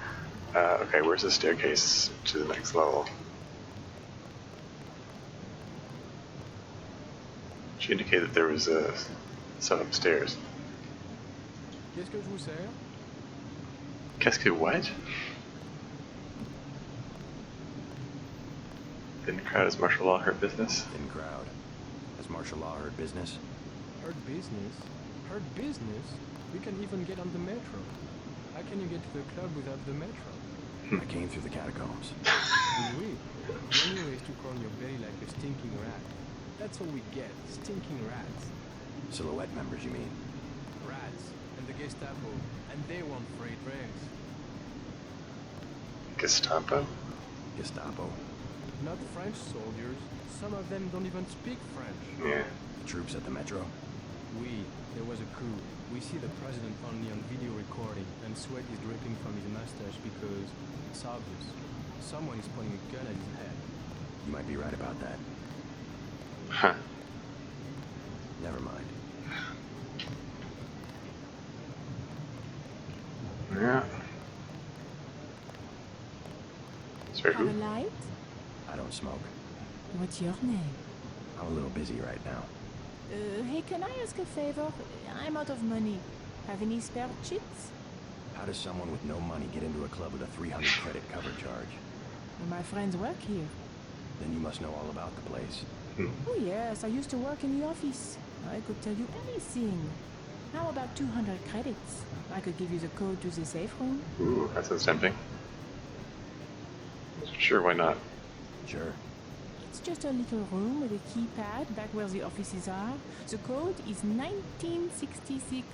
Okay, where's the staircase to the next level? She indicated that there was a some upstairs. Qu'est-ce que je vous sers? Qu'est-ce que what? Thin crowd is martial law hurt business? Thin crowd. Has martial law heard business? Heard business? Heard business? We can even get on the metro. How can you get to the club without the metro? I came through the catacombs. Oui. The only way is to crawl your belly like a stinking rat. That's all we get, stinking rats. Silhouette members, you mean? Rats, and the Gestapo, and they want freight rails. Gestapo? Gestapo. Not French soldiers. Some of them don't even speak French. Yeah. The troops at the metro? Oui, there was a coup. We see the president only on video recording, and sweat is dripping from his mustache because it's obvious. Someone is pointing a gun at his head. You might be right about that. Huh. Never mind. Yeah. Sorry, Have a who? light? I don't smoke. What's your name? I'm a little busy right now. Hey, can I ask a favor? I'm out of money. Have any spare cheats? How does someone with no money get into a club with a 300 credit cover charge? My friends work here. Then you must know all about the place. Oh yes, I used to work in the office. I could tell you anything. How about 200 credits? I could give you the code to the safe room. Ooh, that sounds tempting. Sure, why not? Sure. It's just a little room with a keypad back where the offices are. The code is 1966.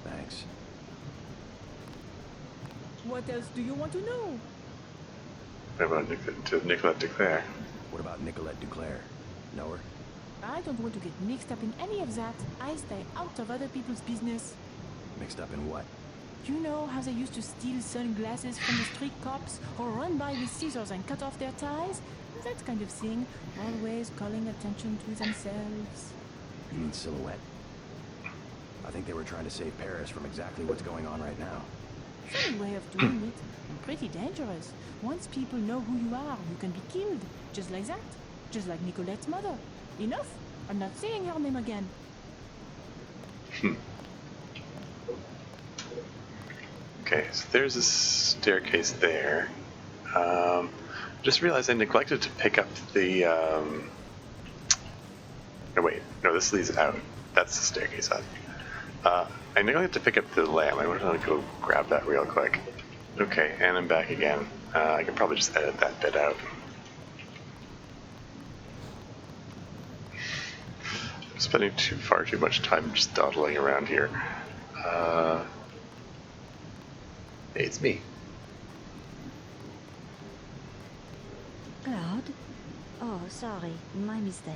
Thanks. What else do you want to know? What about Nicolette Duclair? What about Nicolette Duclair? Know her? I don't want to get mixed up in any of that. I stay out of other people's business. Mixed up in what? You know how they used to steal sunglasses from the street cops or run by with scissors and cut off their ties? That kind of thing. Always calling attention to themselves. You mean Silhouette? I think they were trying to save Paris from exactly what's going on right now. Funny way of doing it. And pretty dangerous. Once people know who you are, you can be killed. Just like that. Just like Nicolette's mother. Enough. I'm not saying her name again. Okay, so there's a staircase there. Just realized I neglected to pick up the. No, wait. No, this leads out. That's the staircase up. I neglected to pick up the lamp. I want to go grab that real quick. Okay, and I'm back again. I can probably just edit that bit out. There's spending far too much time just dawdling around here. Hey, it's me. Cloud? Oh, sorry, my mistake.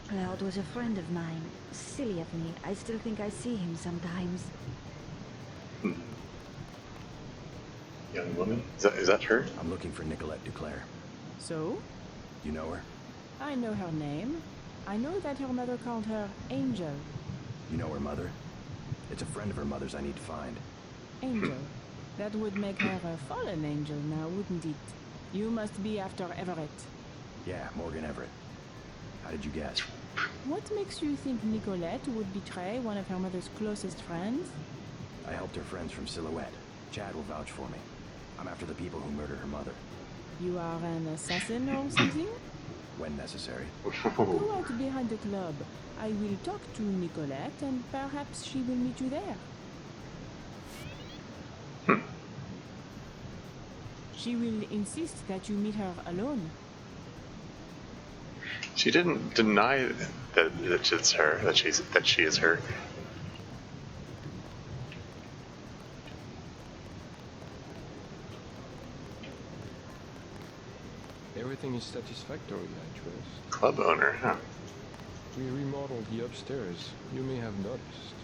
Cloud was a friend of mine. Silly of me. I still think I see him sometimes. Young woman? Is that her? I'm looking for Nicolette Duclair. So? You know her? I know her name. I know that her mother called her Angel. You know her mother? It's a friend of her mother's I need to find. Angel. That would make her a fallen angel now, wouldn't it? You must be after Everett. Yeah, Morgan Everett. How did you guess? What makes you think Nicolette would betray one of her mother's closest friends? I helped her friends from Silhouette. Chad will vouch for me. I'm after the people who murdered her mother. You are an assassin or something? When necessary. Go out behind the club. I will talk to Nicolette and perhaps she will meet you there. She will insist that you meet her alone. She didn't deny that it's her, that she is her. Everything is satisfactory, I trust. Club owner, huh? We remodeled the upstairs. You may have noticed.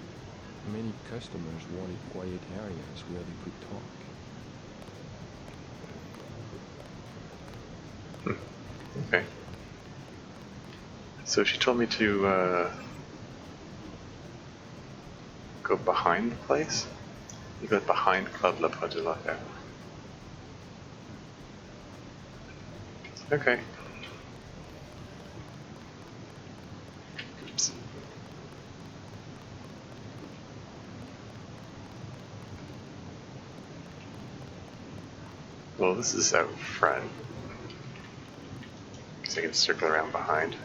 Many customers wanted quiet areas where they could talk. Okay. So she told me to go behind the place? You go behind Club La Porte de la Fête. Okay. Oops. Well, this is out front. So I can circle around behind.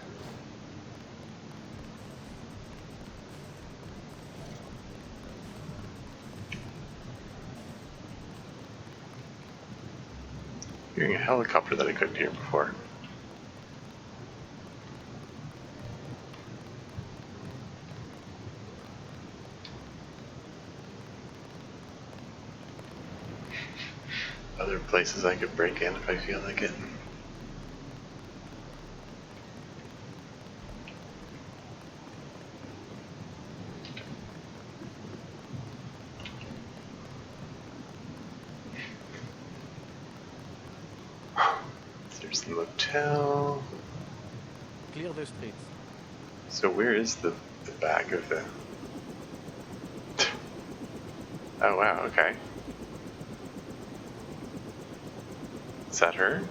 Hearing a helicopter that I couldn't hear before. Other places I could break in if I feel like it. There's the motel. Clear the streets. So where is the back of the... Oh wow, okay. Is that her?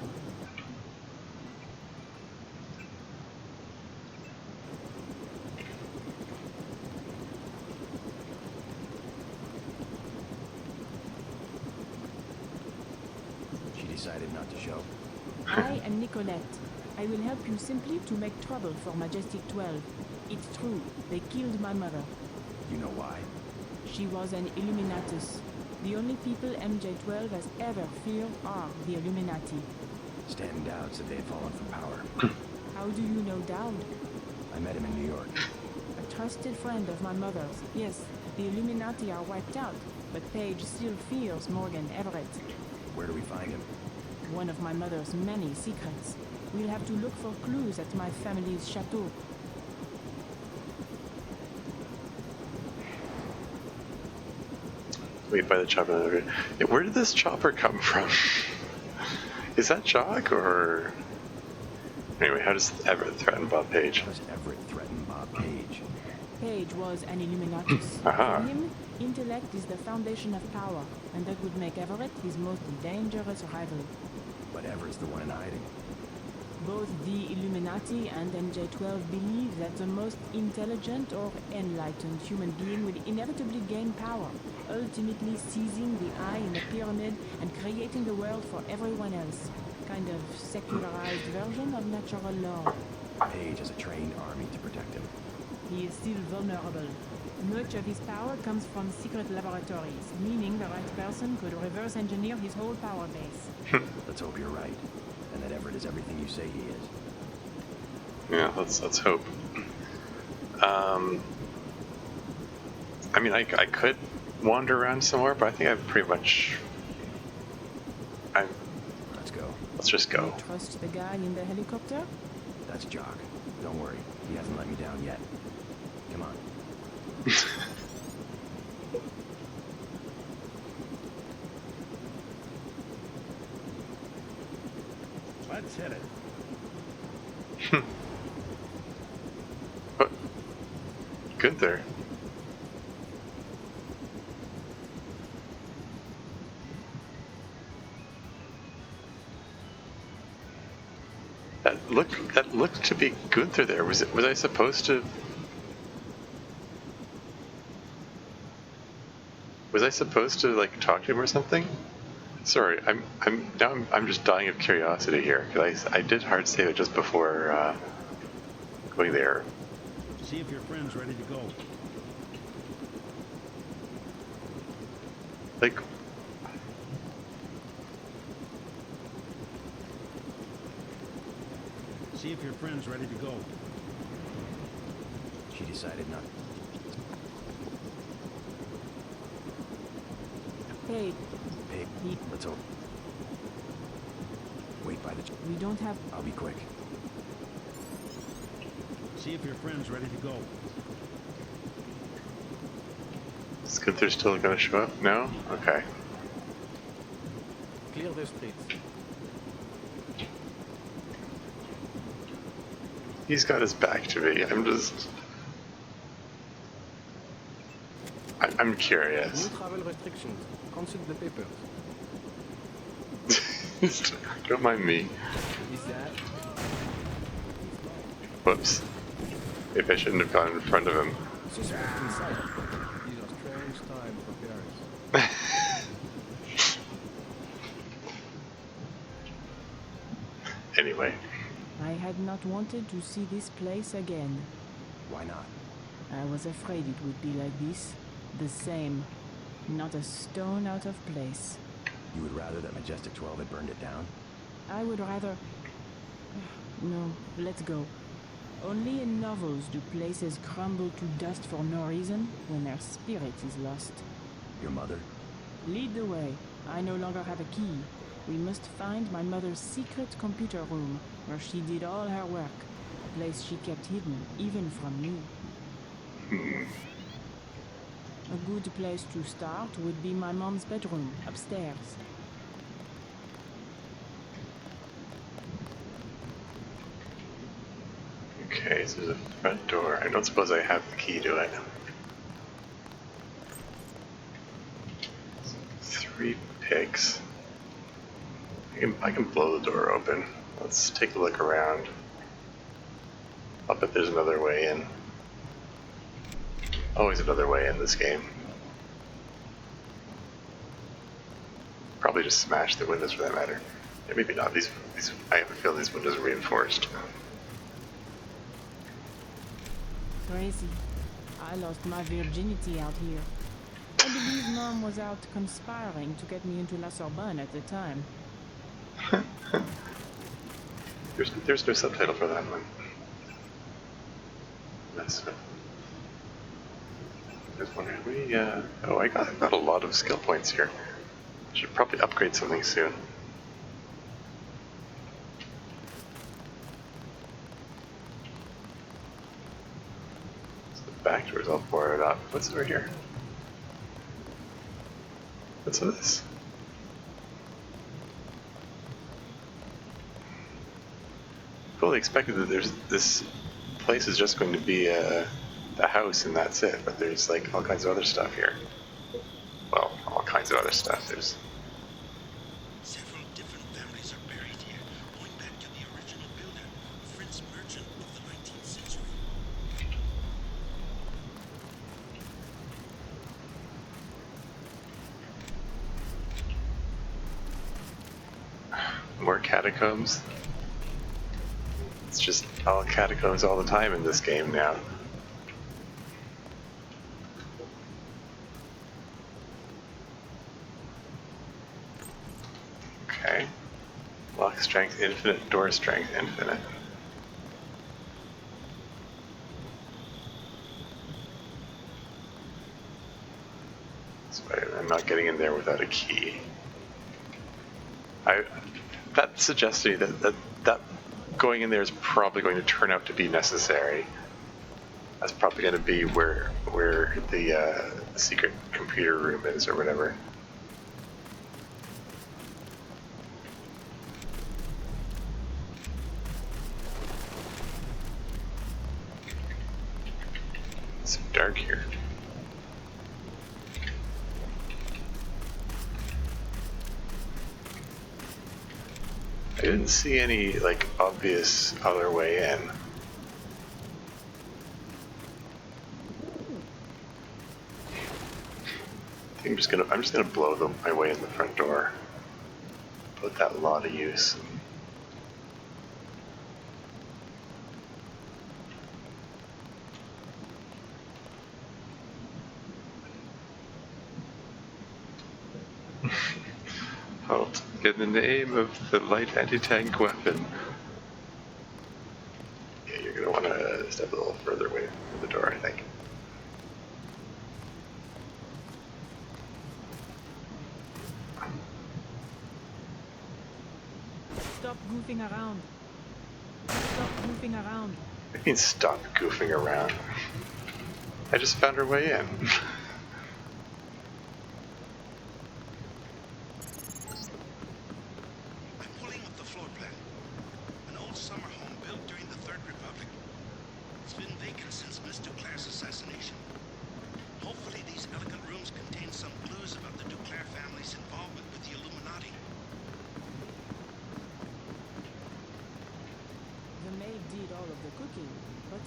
She decided not to show. I am Nicolette. I will help you simply to make trouble for Majestic 12. It's true, they killed my mother. You know why? She was an Illuminatus. The only people MJ12 has ever feared are the Illuminati. Stanton Dowd said they had fallen from power. How do you know Dowd? I met him in New York. A trusted friend of my mother's. Yes, the Illuminati are wiped out, but Paige still fears Morgan Everett. Where do we find him? One of my mother's many secrets. We'll have to look for clues at my family's chateau. Wait by the chopper. Yeah, where did this chopper come from? Is that Jock or... Anyway, how does Everett threaten Bob Page? How does Everett threaten Bob Page? Page was an Illuminatus. Aha. For him, intellect is the foundation of power, and that would make Everett his most dangerous rival. But Everett's the one in hiding. Both the Illuminati and MJ12 believe that the most intelligent or enlightened human being will inevitably gain power, ultimately seizing the eye in the pyramid and creating the world for everyone else. Kind of secularized version of natural law. Page has a trained army to protect him. He is still vulnerable. Much of his power comes from secret laboratories, meaning the right person could reverse engineer his whole power base. Let's hope you're right, and that Everett is everything you say he is. Yeah, let's hope. I mean, I could wander around some more, but I think I've pretty much. Let's go. Let's just go. You trust the guy in the helicopter? That's Jock. Don't worry, he hasn't let me down yet. Come on. Let's hit it. But Gunther. That looked to be Gunther there. Was I supposed to? Was I supposed to like talk to him or something? Sorry, I'm just dying of curiosity here because I did hard save it just before going there. See if your friend's ready to go. Like, See if your friend's ready to go. She decided not. Hey, Hey, let's hope. Wait by the. we don't have... I'll be quick. See if your friend's ready to go. is Gunther still gonna show up? No? Okay. Clear the streets. He's got his back to me. I'm curious. New travel restrictions. Consult the papers. Don't mind me. Is that? Whoops. Maybe I shouldn't have gone in front of him. Suspect inside. These are strange times for Paris. Anyway. I had not wanted to see this place again. Why not? I was afraid it would be like this. The same. Not a stone out of place. You would rather that Majestic 12 had burned it down? I would rather... No, let's go. Only in novels do places crumble to dust for no reason when their spirit is lost. Your mother? Lead the way. I no longer have a key. We must find my mother's secret computer room, where she did all her work. A place she kept hidden, even from you. A good place to start would be my mom's bedroom, upstairs. Okay, so there's a front door. I don't suppose I have the key to it. 3 pigs. I can blow the door open. Let's take a look around. I'll bet there's another way in. Always another way in this game. Probably just smash the windows for that matter. Yeah, maybe not. These I have a feeling these windows are reinforced. Crazy. I lost my virginity out here. I believe Mom was out conspiring to get me into La Sorbonne at the time. There's no subtitle for that one. That's there's one. Oh, I got a lot of skill points here. Should probably upgrade something soon. So the back door's all boarded up. What's over here? What's this? Fully expected that this place is just going to be the house and that's it, but there's like all kinds of other stuff here. Well, all kinds of other stuff. There's Several different families are buried here, going back to the original builder, a French merchant of the 19th century. more catacombs. It's just all catacombs all the time in this game now. Okay. Lock strength infinite, door strength infinite. I'm not getting in there without a key. That suggests to me that going in there is probably going to turn out to be necessary. That's probably going to be where the secret computer room is, or whatever. It's so dark here. I didn't see any, like, obvious other way in. I think I'm just gonna blow my way in the front door. Put that law to use. Halt. In the name of the light anti-tank weapon. Yeah, you're gonna want to step a little further away from the door, I think. Stop goofing around. Stop goofing around. I mean, stop goofing around. I just found her way in.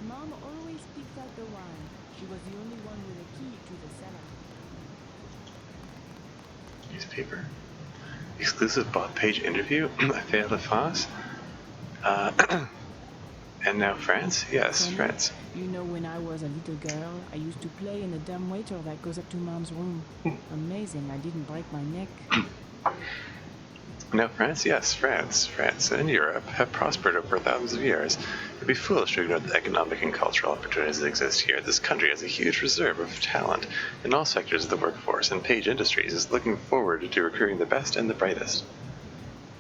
Mom always picked out the wine. She was the only one with a key to the cellar. Newspaper. Exclusive bot page interview. Affaire La France. And now France? Yes, Sonny, France. You know, when I was a little girl, I used to play in the dumb waiter that goes up to Mom's room. Amazing, I didn't break my neck. Now France? Yes, France. France and Europe have prospered over thousands of years. It would be foolish to ignore the economic and cultural opportunities that exist here. This country has a huge reserve of talent in all sectors of the workforce, and Page Industries is looking forward to recruiting the best and the brightest.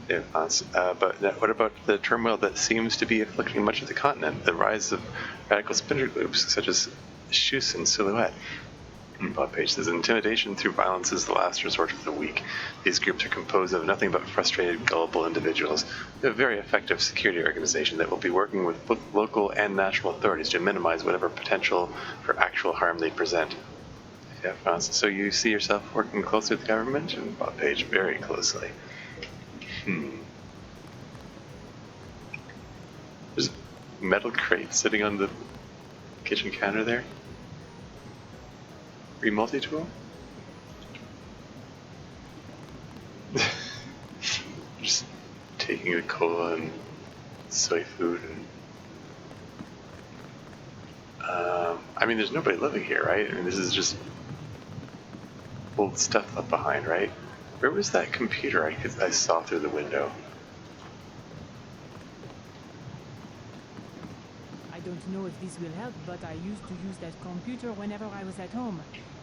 Yeah, but what about the turmoil that seems to be afflicting much of the continent? The rise of radical splinter groups such as Schuss and Silhouette. Bob Page says, intimidation through violence is the last resort of the weak. These groups are composed of nothing but frustrated, gullible individuals. They're a very effective security organization that will be working with both local and national authorities to minimize whatever potential for actual harm they present. Yeah, Francis, so you see yourself working closely with the government? And Bob Page, very closely. There's a metal crate sitting on the kitchen counter there. Free multi-tool? Just taking the cola and soy food and... I mean, there's nobody living here, right? I mean, this is just old stuff left behind, right? Where was that computer I saw through the window? I don't know if this will help, but I used to use that computer whenever I was at home.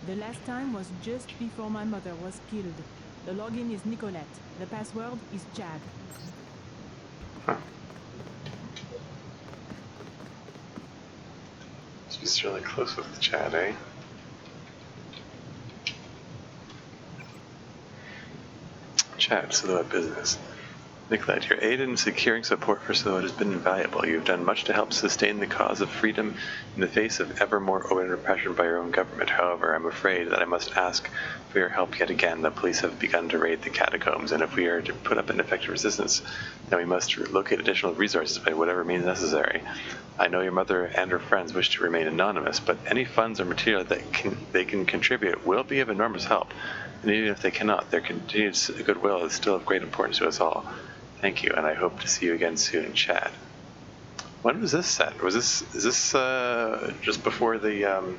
The last time was just before my mother was killed. The login is Nicolette. The password is Chad. Huh. She's really close with Chad, eh? Chad, Silhouette Business. Nicolette, your aid in securing support for Silhouette has been invaluable. You have done much to help sustain the cause of freedom in the face of ever more open repression by your own government. However, I'm afraid that I must ask for your help yet again. The police have begun to raid the catacombs, and if we are to put up an effective resistance, then we must locate additional resources by whatever means necessary. I know your mother and her friends wish to remain anonymous, but any funds or material that they can contribute will be of enormous help. And even if they cannot, their continued goodwill is still of great importance to us all. Thank you, and I hope to see you again soon, Chad. When was this set? Is this just before the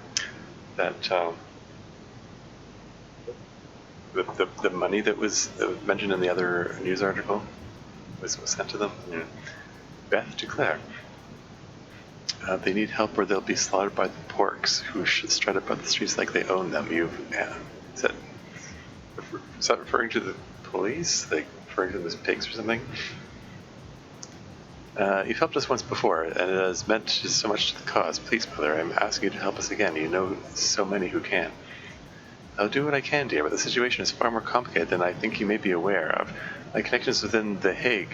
money that was mentioned in the other news article was sent to them? Yeah. Beth declared. They need help or they'll be slaughtered by the porks who strut about the streets like they own them. You've said Is that referring to the police? Like referring to them as pigs or something? You've helped us once before, and it has meant so much to the cause. Please, Mother, I'm asking you to help us again. You know so many who can. I'll do what I can, dear, but the situation is far more complicated than I think you may be aware of. My connections within the Hague,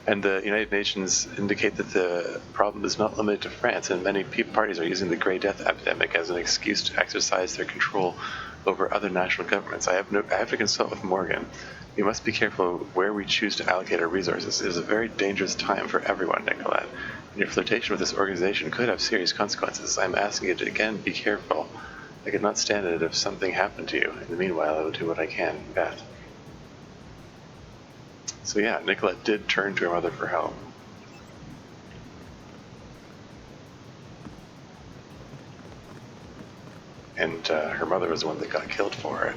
and the United Nations indicate that the problem is not limited to France, and many parties are using the Grey Death epidemic as an excuse to exercise their control over other national governments. I have to consult with Morgan. We must be careful where we choose to allocate our resources. It is a very dangerous time for everyone, Nicolette, and your flirtation with this organization could have serious consequences. I'm asking you to, again, be careful. I could not stand it if something happened to you. In the meanwhile, I will do what I can. Beth. So yeah, Nicolette did turn to her mother for help. And her mother was the one that got killed for it.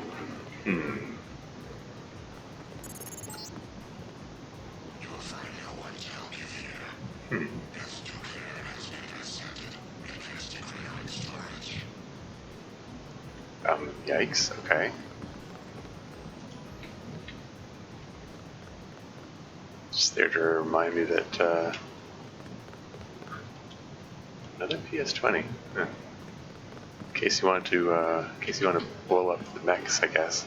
Yikes, okay. Just there to remind me that, another PS20. In case you want to blow up the mechs, I guess.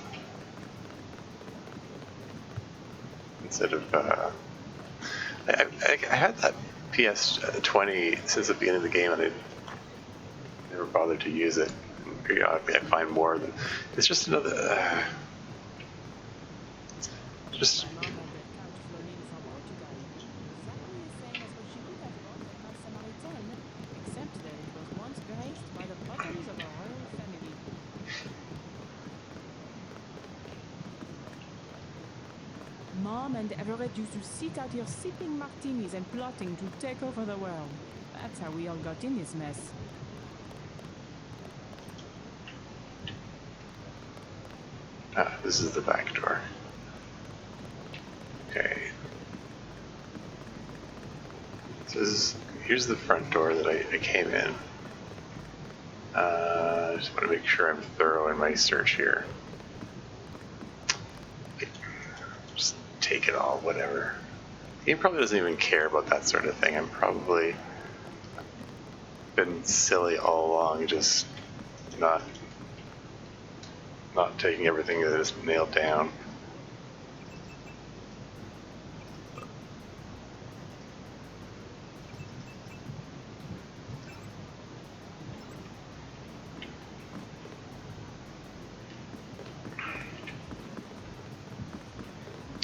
Instead of, I had that PS20 since the beginning of the game, and I never bothered to use it. Periodically, I find more than it's just another. Just. Mom and Everett used to sit out here sipping martinis and plotting to take over the world. That's how we all got in this mess. This is the back door. Okay. So here's the front door that I came in. I just want to make sure I'm thorough in my search here. Just take it all, whatever. The game probably doesn't even care about that sort of thing. I'm probably been silly all along, just not taking everything that is nailed down.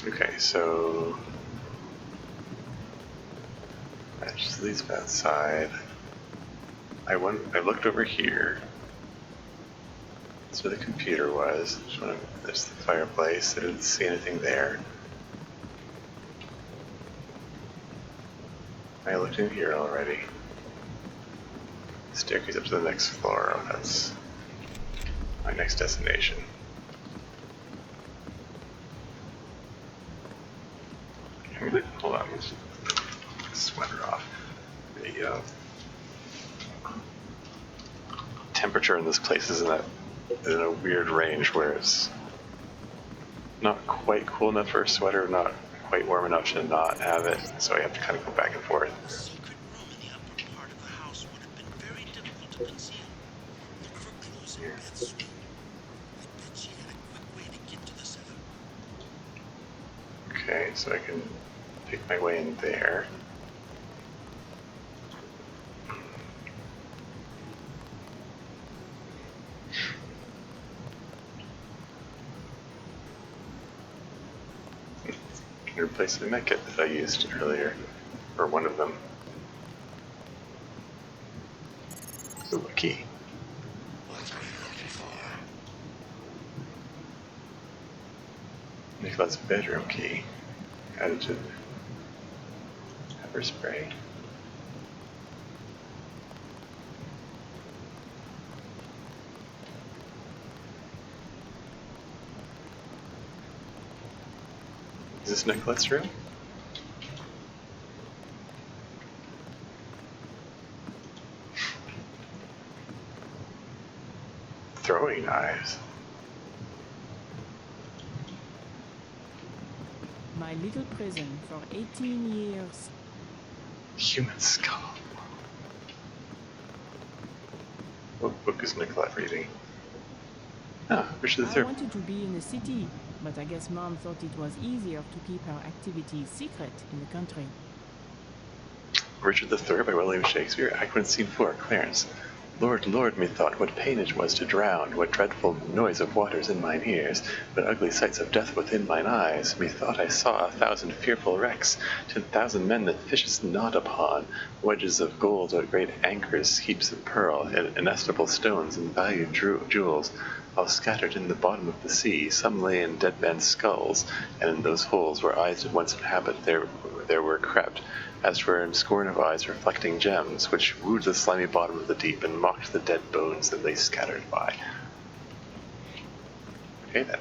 Okay, so that just leads me outside. I looked over here. That's where the computer was. There's the fireplace. I didn't see anything there. I looked in here already. Staircase up to the next floor. Oh, that's my next destination. Hold on, let's get the sweater off. The temperature in this place is in a weird range where it's not quite cool enough for a sweater, not quite warm enough to not have it, so I have to kind of go back and forth. A secret room in the upper part of the house would have been very difficult to conceal. Look for clues in Beth's suite. I bet she had a quick way to get to the cellar. Okay, so I can pick my way in there. Can replace the mech kit that I used earlier, or one of them. Ooh, a key. What are you looking for? Nicolette's bedroom key. Added to pepper spray. Is this Nicolette's room? Throwing knives. little prison for 18 years. Human skull. What book is Nicolette reading? Ah, Richard I III. wanted to be in the city, but I guess Mom thought it was easier to keep her activities secret in the country. Richard III by William Shakespeare, Act 1, Scene 4, Clarence. Lord, Lord, methought what pain it was to drown, what dreadful noise of waters in mine ears, what ugly sights of death within mine eyes. Methought I saw 1,000 fearful wrecks, 10,000 men that fishes not upon, wedges of gold, what great anchors, heaps of pearl, and inestimable stones and valued jewels, all scattered in the bottom of the sea. Some lay in dead men's skulls, and in those holes where eyes did once inhabit, there were crept, as 'twere in scorn of eyes, reflecting gems, which wooed the slimy bottom of the deep, and mocked the dead bones that lay scattered by. Okay then.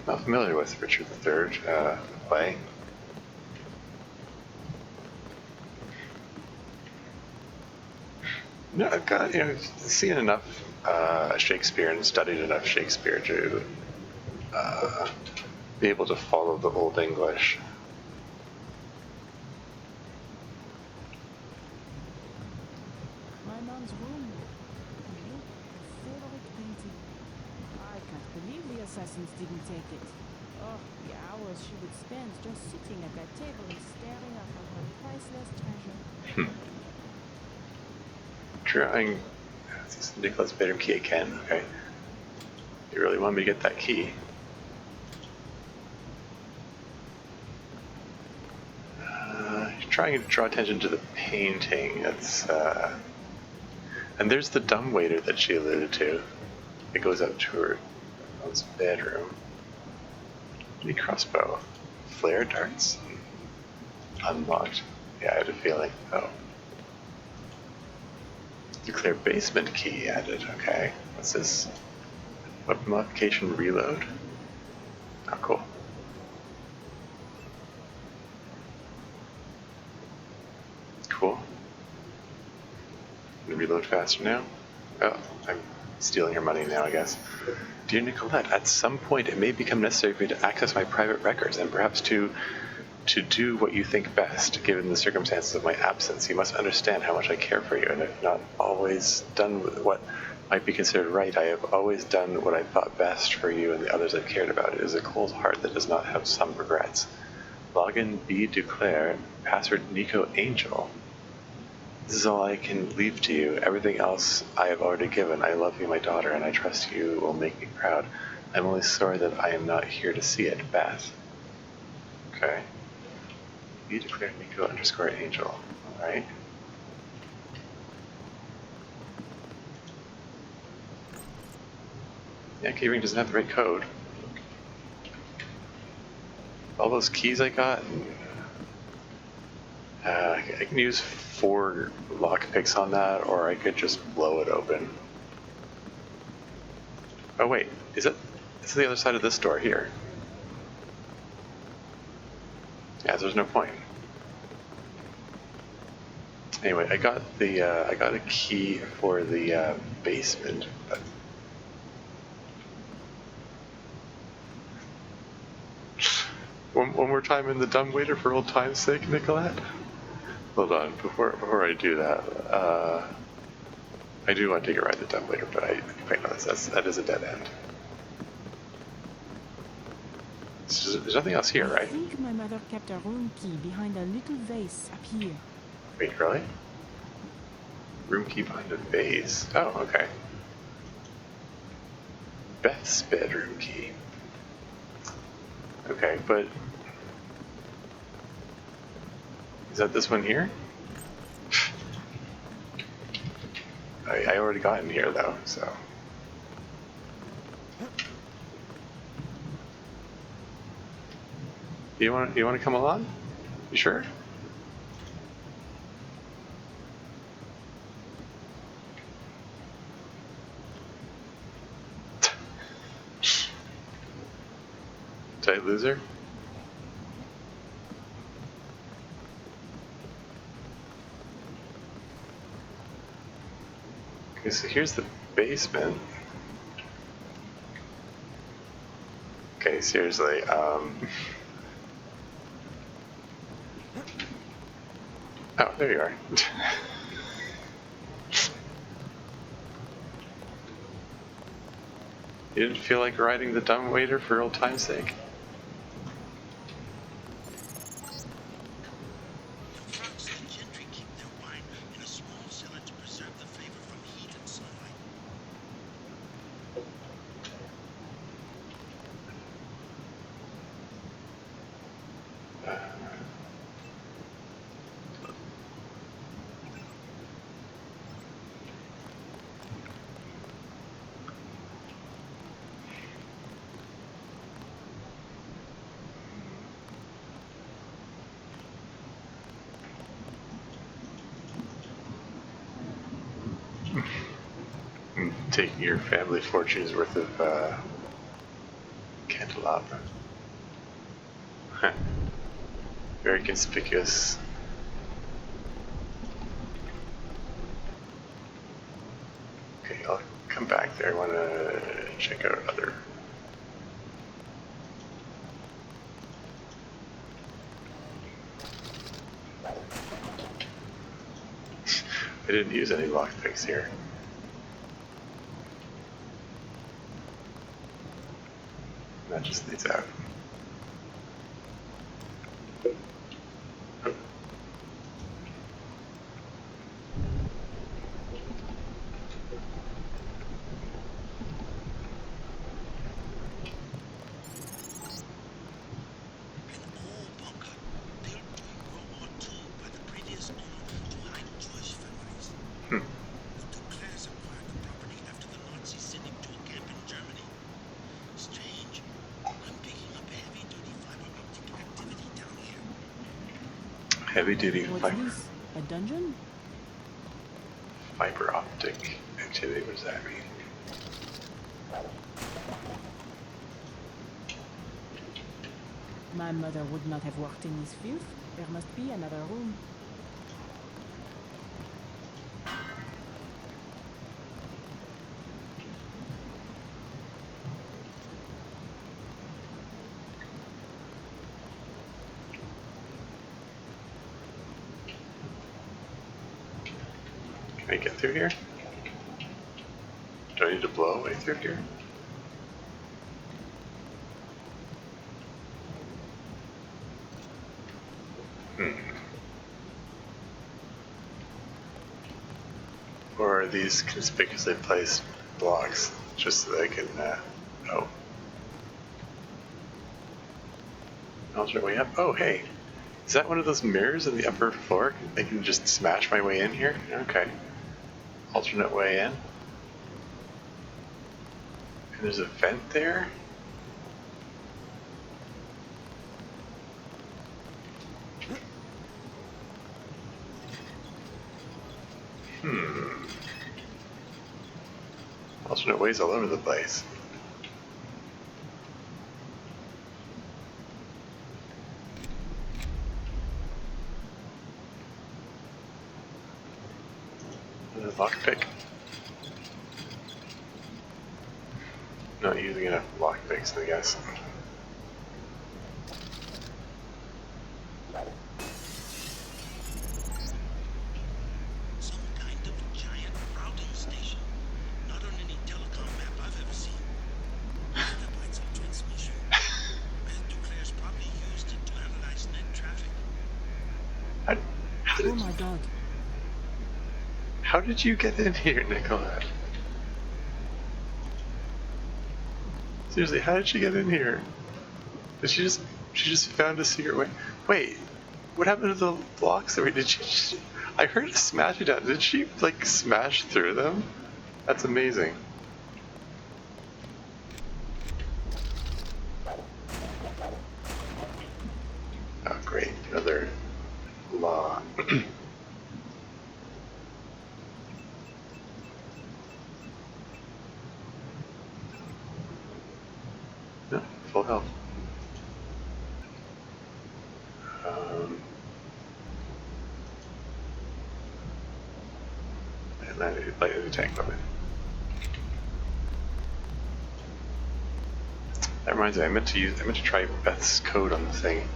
Not familiar with Richard III play. No, I've got, seen enough Shakespeare and studied enough Shakespeare to be able to follow the Old English. My mom's room. Look, her favorite painting. I can't believe the assassins didn't take it. Oh, the hours she would spend just sitting at that table and staring up at her priceless treasure. Drawing Nicholas bedroom key again. Okay. You really want me to get that key? Trying to draw attention to the painting. It's and there's the dumbwaiter that she alluded to. It goes up to her mom's bedroom. Any crossbow, flare darts, unlocked. Yeah, I had a feeling. Oh, declare basement key added. Okay, what's this? Weapon modification reload. Oh, cool. Cool. Can reload faster now? Oh, I'm stealing your money now, I guess. Dear Nicolette, at some point it may become necessary for me to access my private records and perhaps to do what you think best, given the circumstances of my absence. You must understand how much I care for you, and I've not always done what might be considered right. I have always done what I thought best for you and the others I've cared about. It is a cold heart that does not have some regrets. Login B declare, password Nico Angel. This is all I can leave to you. Everything else I have already given. I love you, my daughter, and I trust you will make me proud. I'm only sorry that I am not here to see it. Beth. Okay. You declared Nico _ Angel. Alright. Yeah, keyring doesn't have the right code. All those keys I got, I can use 4 lockpicks on that, or I could just blow it open. Oh wait, is it? It's the other side of this door here. Yeah, there's no point. Anyway, I got a key for the basement, but one more time in the dumbwaiter for old time's sake, Nicolette. Hold on, before I do that, I do want to take a ride the dumbwaiter, but wait, no, that is a dead end. There's nothing else here, right? I think my mother kept a room key behind a little vase up here. Wait, really? Room key behind a vase. Oh, okay. Beth's bedroom key. Okay, but is that this one here? I already got in here though, so. You want to come along? You sure? Tight loser? Okay, so here's the basement. Okay, seriously. Oh, there you are. You didn't feel like riding the dumb waiter for old time's sake? In France, the gentry keep their wine in a small cellar to preserve the flavor from heat and sunlight. Taking your family fortune's worth of candelabra. Huh. Very conspicuous. Okay, I'll come back there. I want to check out other. I didn't use any lockpicks here. That just leads out. Heavy duty What's this? A dungeon? fiber optic activity. What does that mean? My mother would not have worked in this filth. There must be another room. Can I get through here? Do I need to blow a way through here? Or are these conspicuously placed blocks just so they can, oh. Alternate way up? Oh, hey. Is that one of those mirrors in the upper floor? I can just smash my way in here? Okay. Alternate way in. And there's a vent there? Alternate ways all over the place. Lockpick. Not using enough lockpicks, I guess. Some kind of giant routing station. Not on any telecom map I've ever seen. Megabytes of transmission. Duclair's probably used it to analyze net traffic. Oh my god. How did you get in here, Nicolette? Seriously, how did she get in here? Did she just found a secret way? Wait, what happened to the blocks? Did she just, I heard a smashing down. Did she like smash through them? That's amazing. Oh great, another law. Full health. And then light the tank weapon. That reminds me, I meant to try Beth's code on the thing.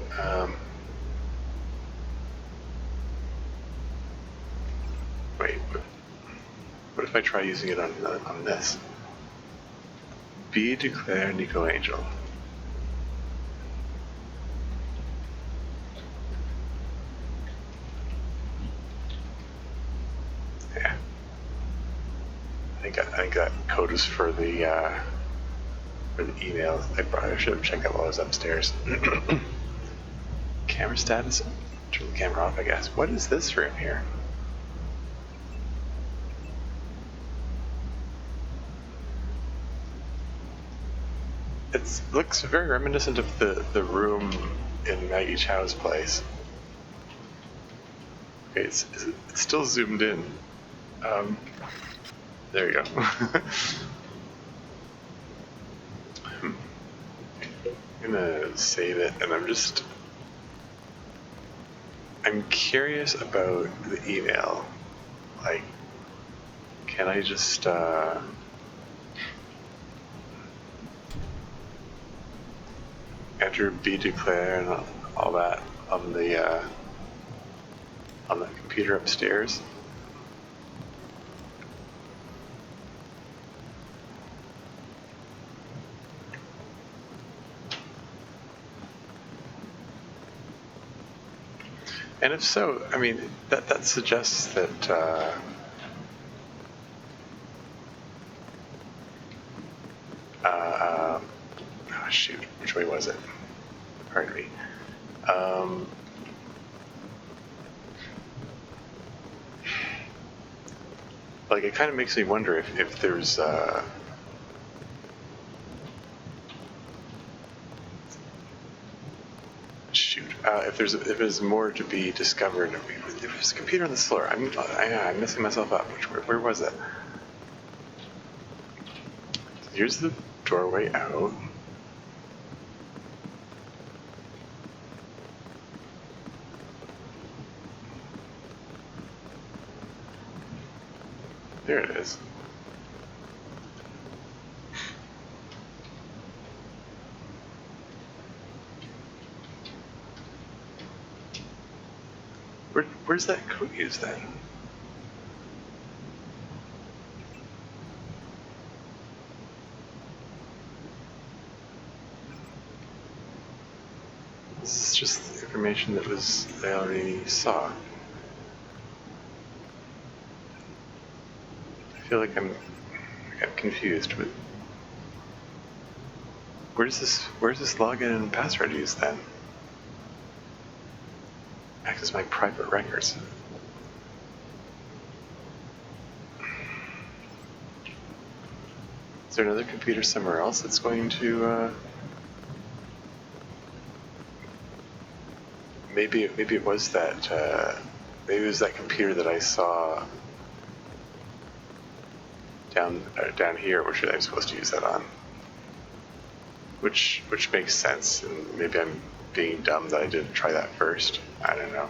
Wait, what if I try using it on this? Be declare Nico Angel. Yeah. I think that code is for the email. I should have checked that while I was upstairs. Camera status? Turn the camera off, I guess. What is this room here? It looks very reminiscent of the room in Maggie Chow's place. Okay, it's still zoomed in. There you go. I'm gonna save it, and I'm curious about the email. Like, can I just enter be declare and all that on the computer upstairs? And if so, I mean, that suggests that oh shoot, which way was it? Pardon me. Like, it kind of makes me wonder if there's if there's more to be discovered. There's a computer on this floor. I'm messing myself up. Where was it? Here's the doorway out. There it is. Where's that code used then? This is just information that I already saw. I feel like I'm confused, but where's this login and password used then? Access my private records. Is there another computer somewhere else that's going to maybe it was that maybe it was that computer that I saw down here, which I'm supposed to use that on. Which makes sense, and maybe I'm being dumb that I didn't try that first. I don't know.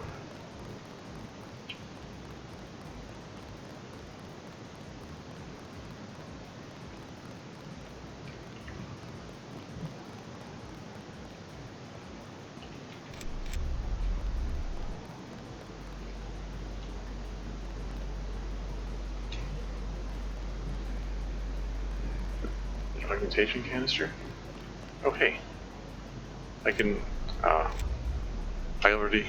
Augmentation canister? Oh hey. I can I already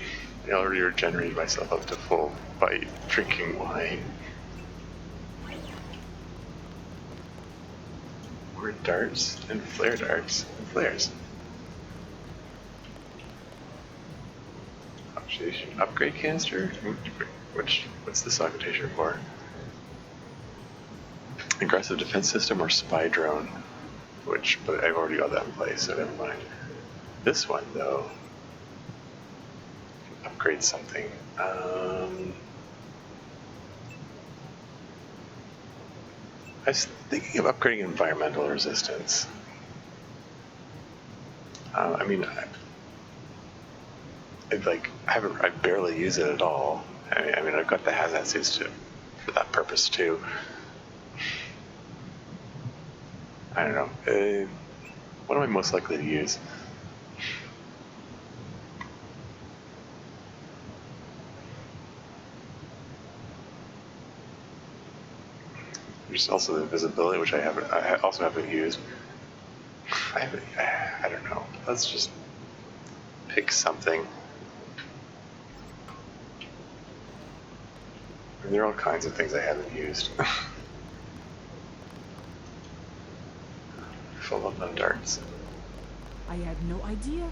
regenerated myself up to full by drinking wine. More darts and flare darts and flares. Oxidation upgrade canister? What's this augmentation for? Aggressive defense system or spy drone? But I've already got that in place, so never mind. This one though, upgrade something. I was thinking of upgrading environmental resistance. I mean, I barely use it at all. I mean, I've got the hazmat suits for that purpose too. I don't know. What am I most likely to use? There's also the invisibility, which I also haven't used. I don't know. Let's just pick something. There are all kinds of things I haven't used. Full up on darts. I had no idea.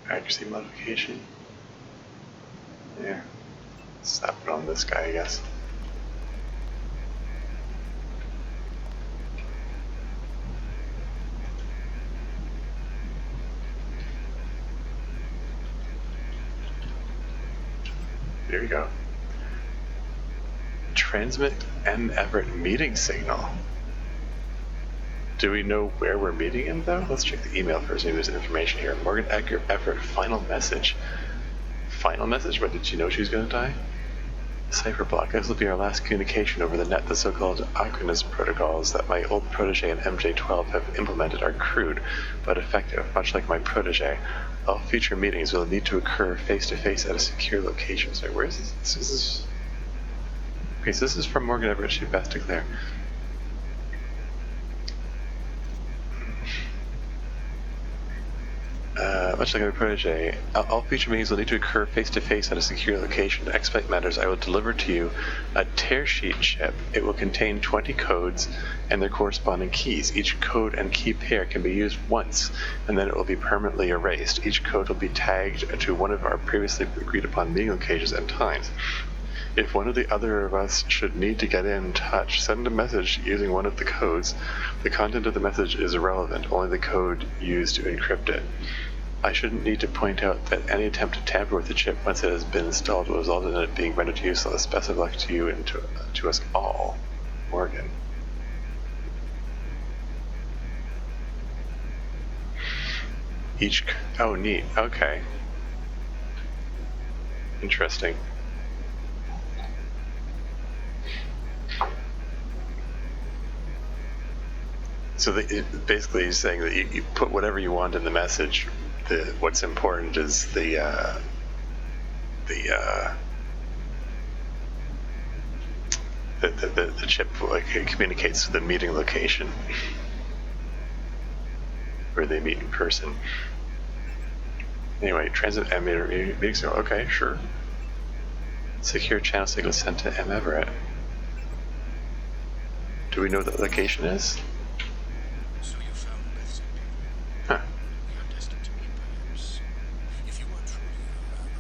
Accuracy modification. Yeah. Slap it on this guy, I guess. There you go. Transmit M. Everett meeting signal. Do we know where we're meeting him, though? Let's check the email first. Maybe there's information here. Morgan Edgar Everett, final message. Final message? What, did she know she was going to die? Cipher block. This will be our last communication over the net. The so-called Acronis protocols that my old protege and MJ-12 have implemented are crude, but effective, much like my protege. All future meetings will need to occur face-to-face at a secure location. Sorry, where is this? This is... Okay, so this is from Morgan Everett. She best declare. Much like my protege, all future meetings will need to occur face-to-face at a secure location. To expedite matters, I will deliver to you a tear sheet chip. It will contain 20 codes and their corresponding keys. Each code and key pair can be used once, and then it will be permanently erased. Each code will be tagged to one of our previously agreed-upon meeting locations and times. If one or the other of us should need to get in touch, send a message using one of the codes. The content of the message is irrelevant, only the code used to encrypt it. I shouldn't need to point out that any attempt to tamper with the chip once it has been installed will result in it being rendered useless. Best of luck to you and to us all. Morgan. Oh, neat. Okay. Interesting. So basically he's saying that you put whatever you want in the message. What's important is the chip communicates to the meeting location where they meet in person. Anyway, transit M meeting signal. Okay, sure. Secure channel signal sent to M. Everett. Do we know what the location is? So you found Beth's appearance. Huh. We are destined to meet, perhaps. If you are truly our ally,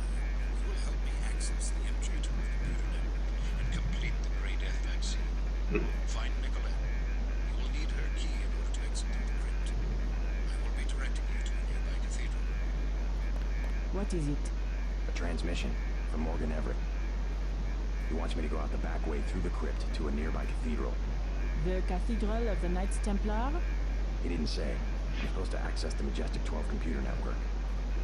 you will help me access the MJ-12 computer network and complete the Grey Death vaccine. Find Nicolette. You will need her key in order to exit through the crypt. I will be directing you to a nearby cathedral. What is it? A transmission from Morgan Everett. He wants me to go out the back way through the crypt to a nearby cathedral. The Cathedral of the Knights Templar? He didn't say. I'm supposed to access the Majestic 12 computer network.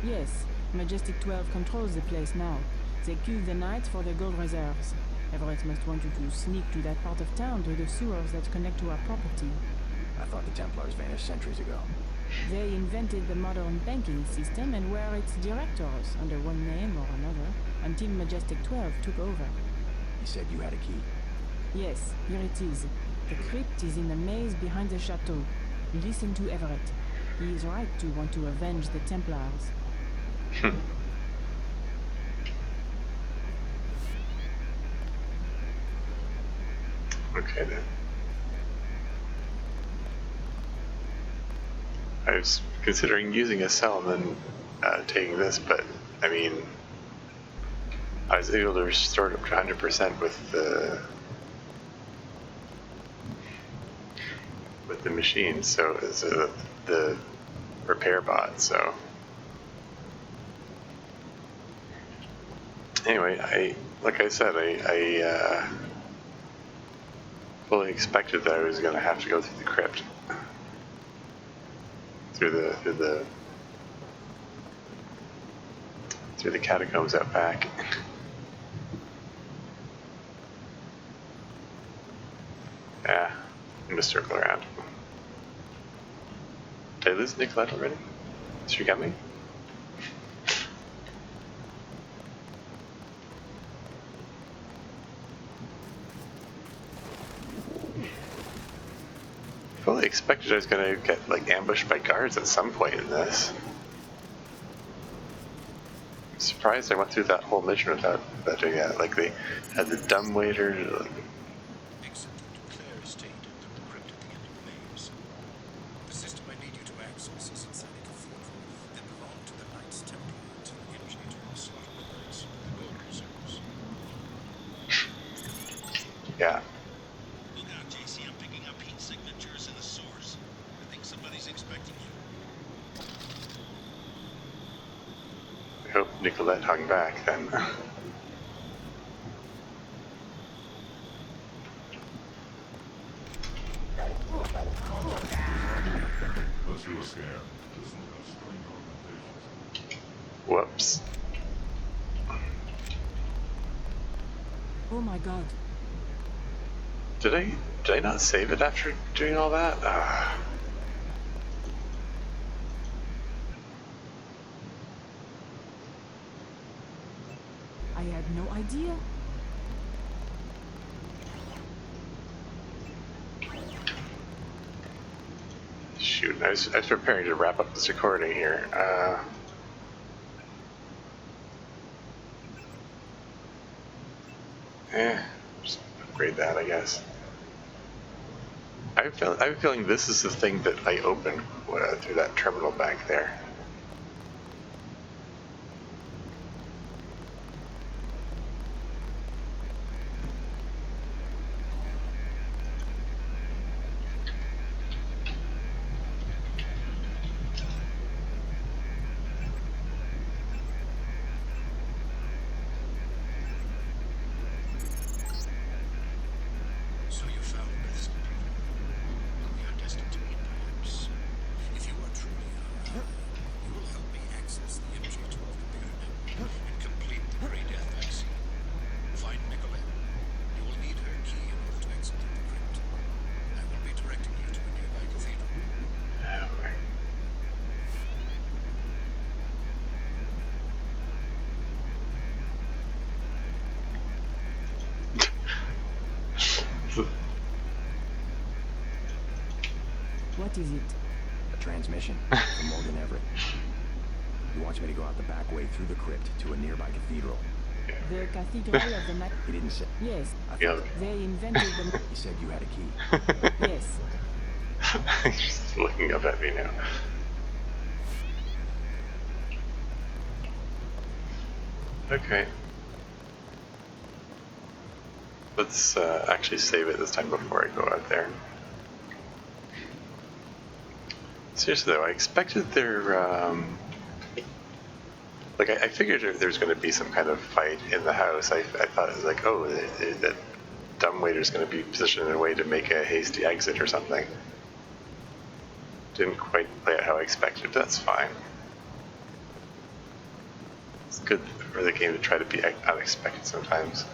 Yes, Majestic 12 controls the place now. They kill the Knights for their gold reserves. Everett must want you to sneak to that part of town through the sewers that connect to our property. I thought the Templars vanished centuries ago. They invented the modern banking system and were its directors under one name or another until Majestic 12 took over. He said you had a key. Yes, here it is. The crypt is in the maze behind the chateau. Listen to Everett. He is right to want to avenge the Templars. Okay then. I was considering using a cell and then taking this, but I mean, I was able to restore it up to 100% with the machine, so it's the repair bot. So anyway, like I said, I fully expected that I was going to have to go through the crypt, through the catacombs out back. Yeah. to circle around. Did I lose Nicolette already? Is she coming? I fully expected I was gonna get like ambushed by guards at some point in this. I'm surprised I went through that whole mission without doing that. Like they had the dumbwaiter. Like, Exit the Claire estate and the crypt at the end of the maze. The system I need you to access is inside a cathedral that belonged to the Knights Templar until MJ12 slaughtered the knights for the gold reserves. yeah. Look out, JC, I'm picking up heat signatures in the source. I think somebody's expecting you. I hope Nicolette hung back then. Let's do a scan. Whoops. Oh my god. Did I not save it after doing all that? I had no idea. Shoot, I was preparing to wrap up this recording here. Just upgrade that, I guess. I have a feeling this is the thing that I opened through that terminal back there. So you found Beth's computer. We are destined to meet, perhaps. If you are truly our ally, you will help me access the MJ12 computer network and complete the Grey Death vaccine. Find Nicolette. You will need her key in order to exit the crypt. I will be directing you to a nearby cathedral. What is it? A transmission from Morgan Everett. He wants me to go out the back way through the crypt to a nearby cathedral. The Cathedral of the Night. He didn't say. Yes. Yeah. They invented the. He said you had a key. Yes. He's just looking up at me now. Okay. Let's actually save it this time before I go out there. Seriously though, I expected there, like I figured there's going to be some kind of fight in the house. I thought it was like, oh, that dumbwaiter's going to be positioned in a way to make a hasty exit or something. Didn't quite play out how I expected, but that's fine. It's good for the game to try to be unexpected sometimes.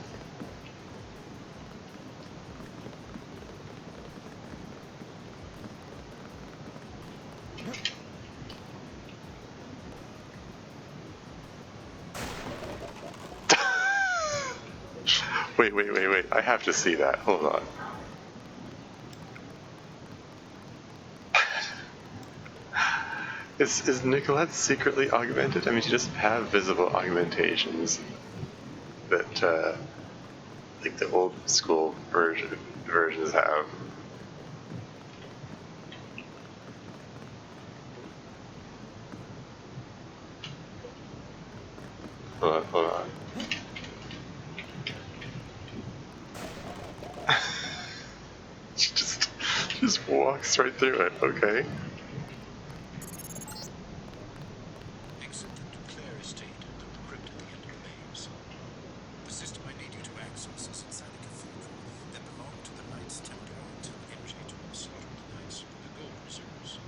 Wait. I have to see that. Hold on. Is Nicolette secretly augmented? I mean, she doesn't have visible augmentations that, like the old school versions have. Hold on. She just walks right through it, okay? Exit the Claire estate and the crypt at the end of the maze. The system I need you to access is inside a cathedral that belonged to the Knights Templar until MJ12 slaughtered the knights for the gold reserves.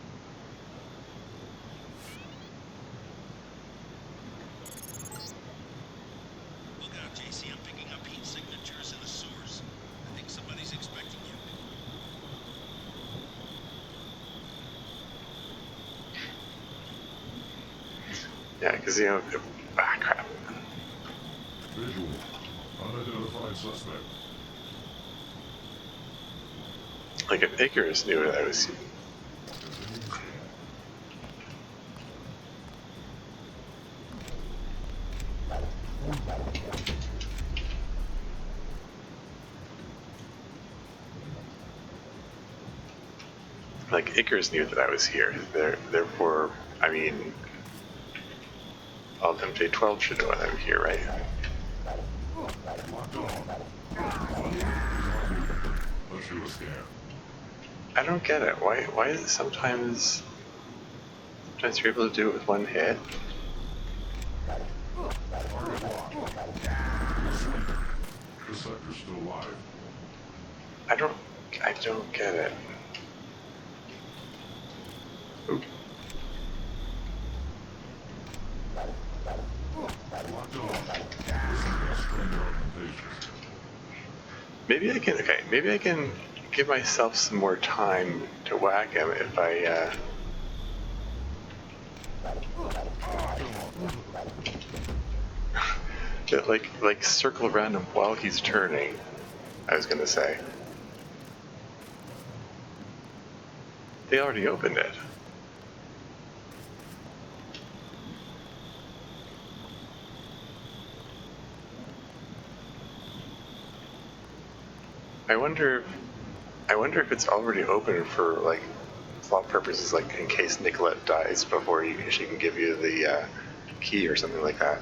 Look out, JC, I'm picking up heat signatures in the source. I think somebody's expecting you. Yeah, because, crap. Visual. Unidentified suspect. Like, if Icarus knew that I was... Like, Icarus knew that I was here. Therefore, I mean, all of MJ12 should know that I'm here, right? Let's do a scan. I don't get it. Why is it sometimes you're able to do it with one hit? The sector's still live. I don't get it. Ooh. Locked on. Strained augmentations. Maybe I can. Okay, maybe I can give myself some more time to whack him if I. Like circle around him while he's turning. I was gonna say. They already opened it. I wonder if it's already open for like plot purposes, like in case Nicolette dies before she can give you the key or something like that.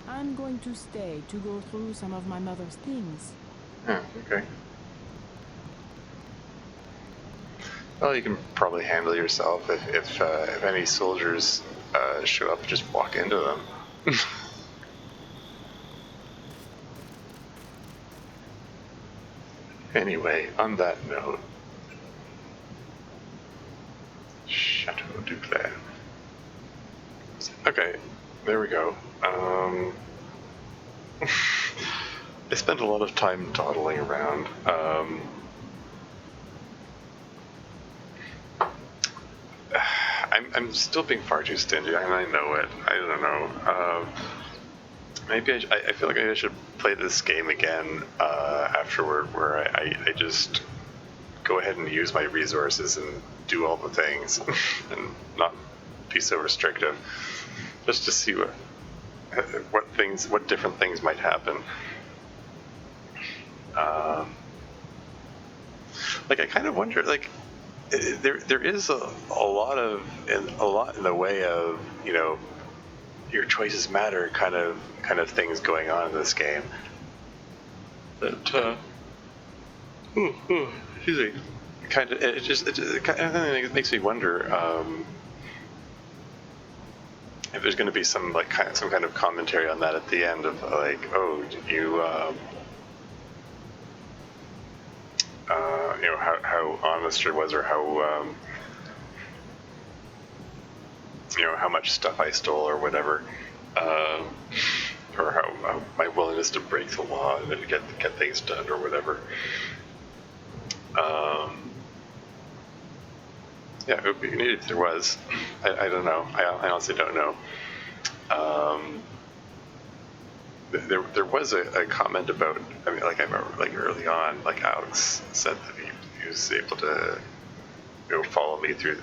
I'm going to stay to go through some of my mother's things. Oh, okay. Well, you can probably handle yourself if any soldiers show up, just walk into them. Anyway, on that note, Chateau Duclair. Okay, there we go. I spent a lot of time dawdling around. I'm still being far too stingy, and I know it. I don't know. Maybe I feel like I should play this game again afterward, where I just go ahead and use my resources and do all the things, and not be so restrictive, just to see what different things might happen. Like I kind of wonder, like there is a lot in the way of your choices matter kind of things going on in this game. That excuse me, it makes me wonder if there's going to be some kind of commentary on that at the end of like, oh, how honest it was, or how how much stuff I stole or whatever, or how my willingness to break the law and to get things done or whatever. Yeah, it would be neat if there was. I don't know. I honestly don't know. There was a comment about. I mean, like I remember, like early on, like Alex said that he was able to, follow me through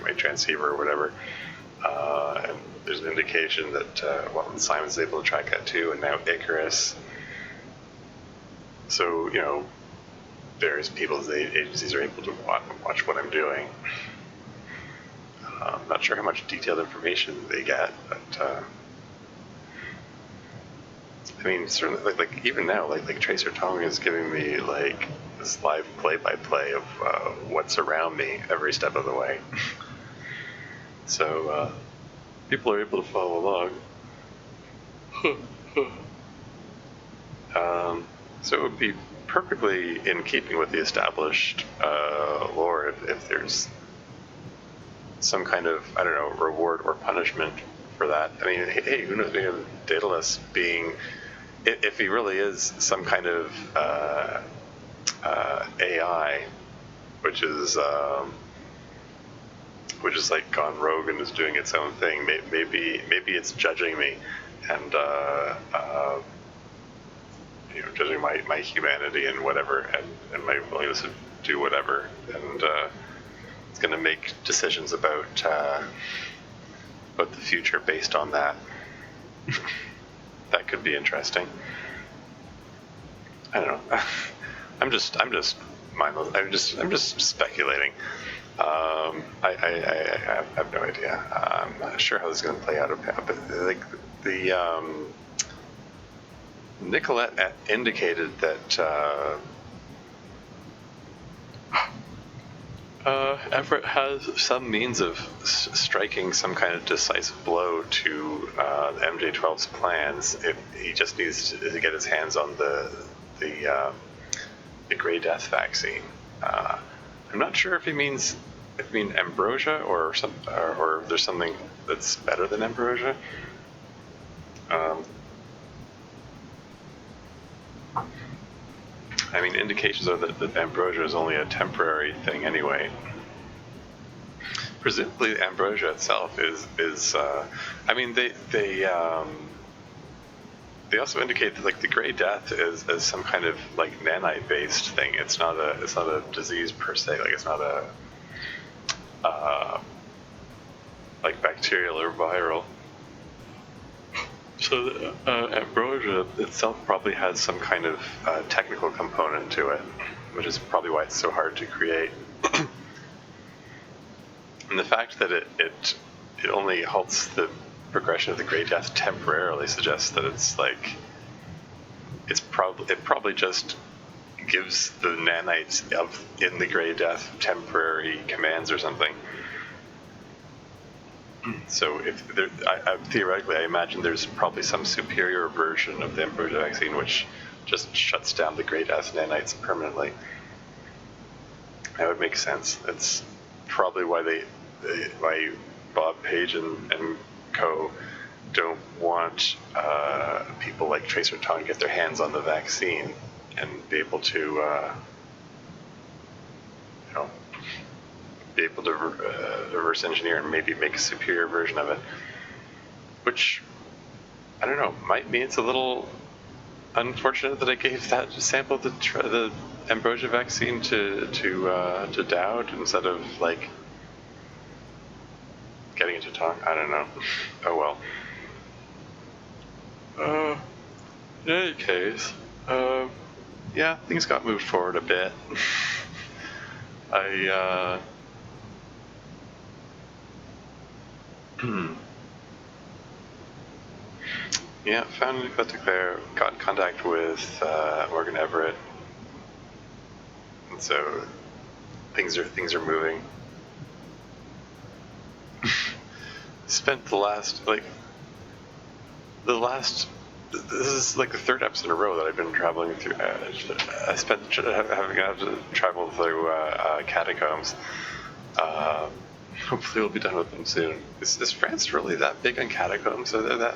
my transceiver or whatever. And there's an indication that Simon's able to track that too, and now Icarus. So various people's agencies are able to watch what I'm doing. I'm not sure how much detailed information they get, but I mean, certainly, like even now, like Tracer Tong is giving me like this live play-by-play of what's around me every step of the way. So people are able to follow along. So it would be perfectly in keeping with the established lore if there's some kind of, I don't know, reward or punishment for that. I mean, hey, who knows? Daedalus being, if he really is some kind of AI, which is which is like gone rogue and is doing its own thing. Maybe it's judging me and judging my humanity and whatever, and my willingness to do whatever, and it's going to make decisions about the future based on that. That could be interesting. I don't know. I'm just mindless. I'm just speculating. I have no idea. I'm not sure how this is going to play out. But like the Nicolette indicated that Everett has some means of striking some kind of decisive blow to MJ12's plans. If he just needs to get his hands on the Grey Death vaccine. I'm not sure if he means ambrosia or there's something that's better than ambrosia. I mean, indications are that ambrosia is only a temporary thing anyway. Presumably, ambrosia itself is. I mean, they also indicate that like the Grey Death is some kind of like nanite-based thing. It's not a disease per se. Like it's not a like bacterial or viral. So ambrosia itself probably has some kind of technical component to it, which is probably why it's so hard to create. And the fact that it only halts the progression of the Grey Death temporarily suggests that it's like it probably just gives the nanites in the Grey Death temporary commands or something. So theoretically, I imagine there's probably some superior version of the ambrosia vaccine which just shuts down the Grey Death nanites permanently. That would make sense. That's probably why why Bob Page and co don't want people like Tracer Tong to get their hands on the vaccine and be able to reverse engineer and maybe make a superior version of it, which I don't know, might mean it's a little unfortunate that I gave that sample of the ambrosia vaccine to Dowd instead of like getting it to Tong. I don't know. Oh well. In any case, yeah, things got moved forward a bit. Yeah, found Nicolette Declare, got in contact with Morgan Everett, and so things are moving. Spent this is like the third episode in a row that I've been traveling through. I spent having to travel through catacombs. Hopefully we'll be done with them soon. Is France really that big on catacombs? Are there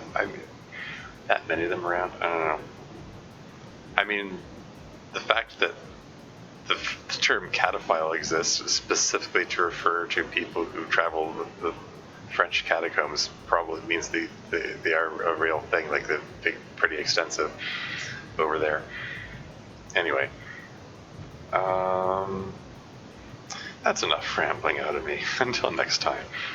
that many of them around? I don't know. I mean, the fact that the term cataphile exists specifically to refer to people who travel the French catacombs probably means they are a real thing. Like they're pretty extensive over there. Anyway, that's enough rambling out of me. Until next time.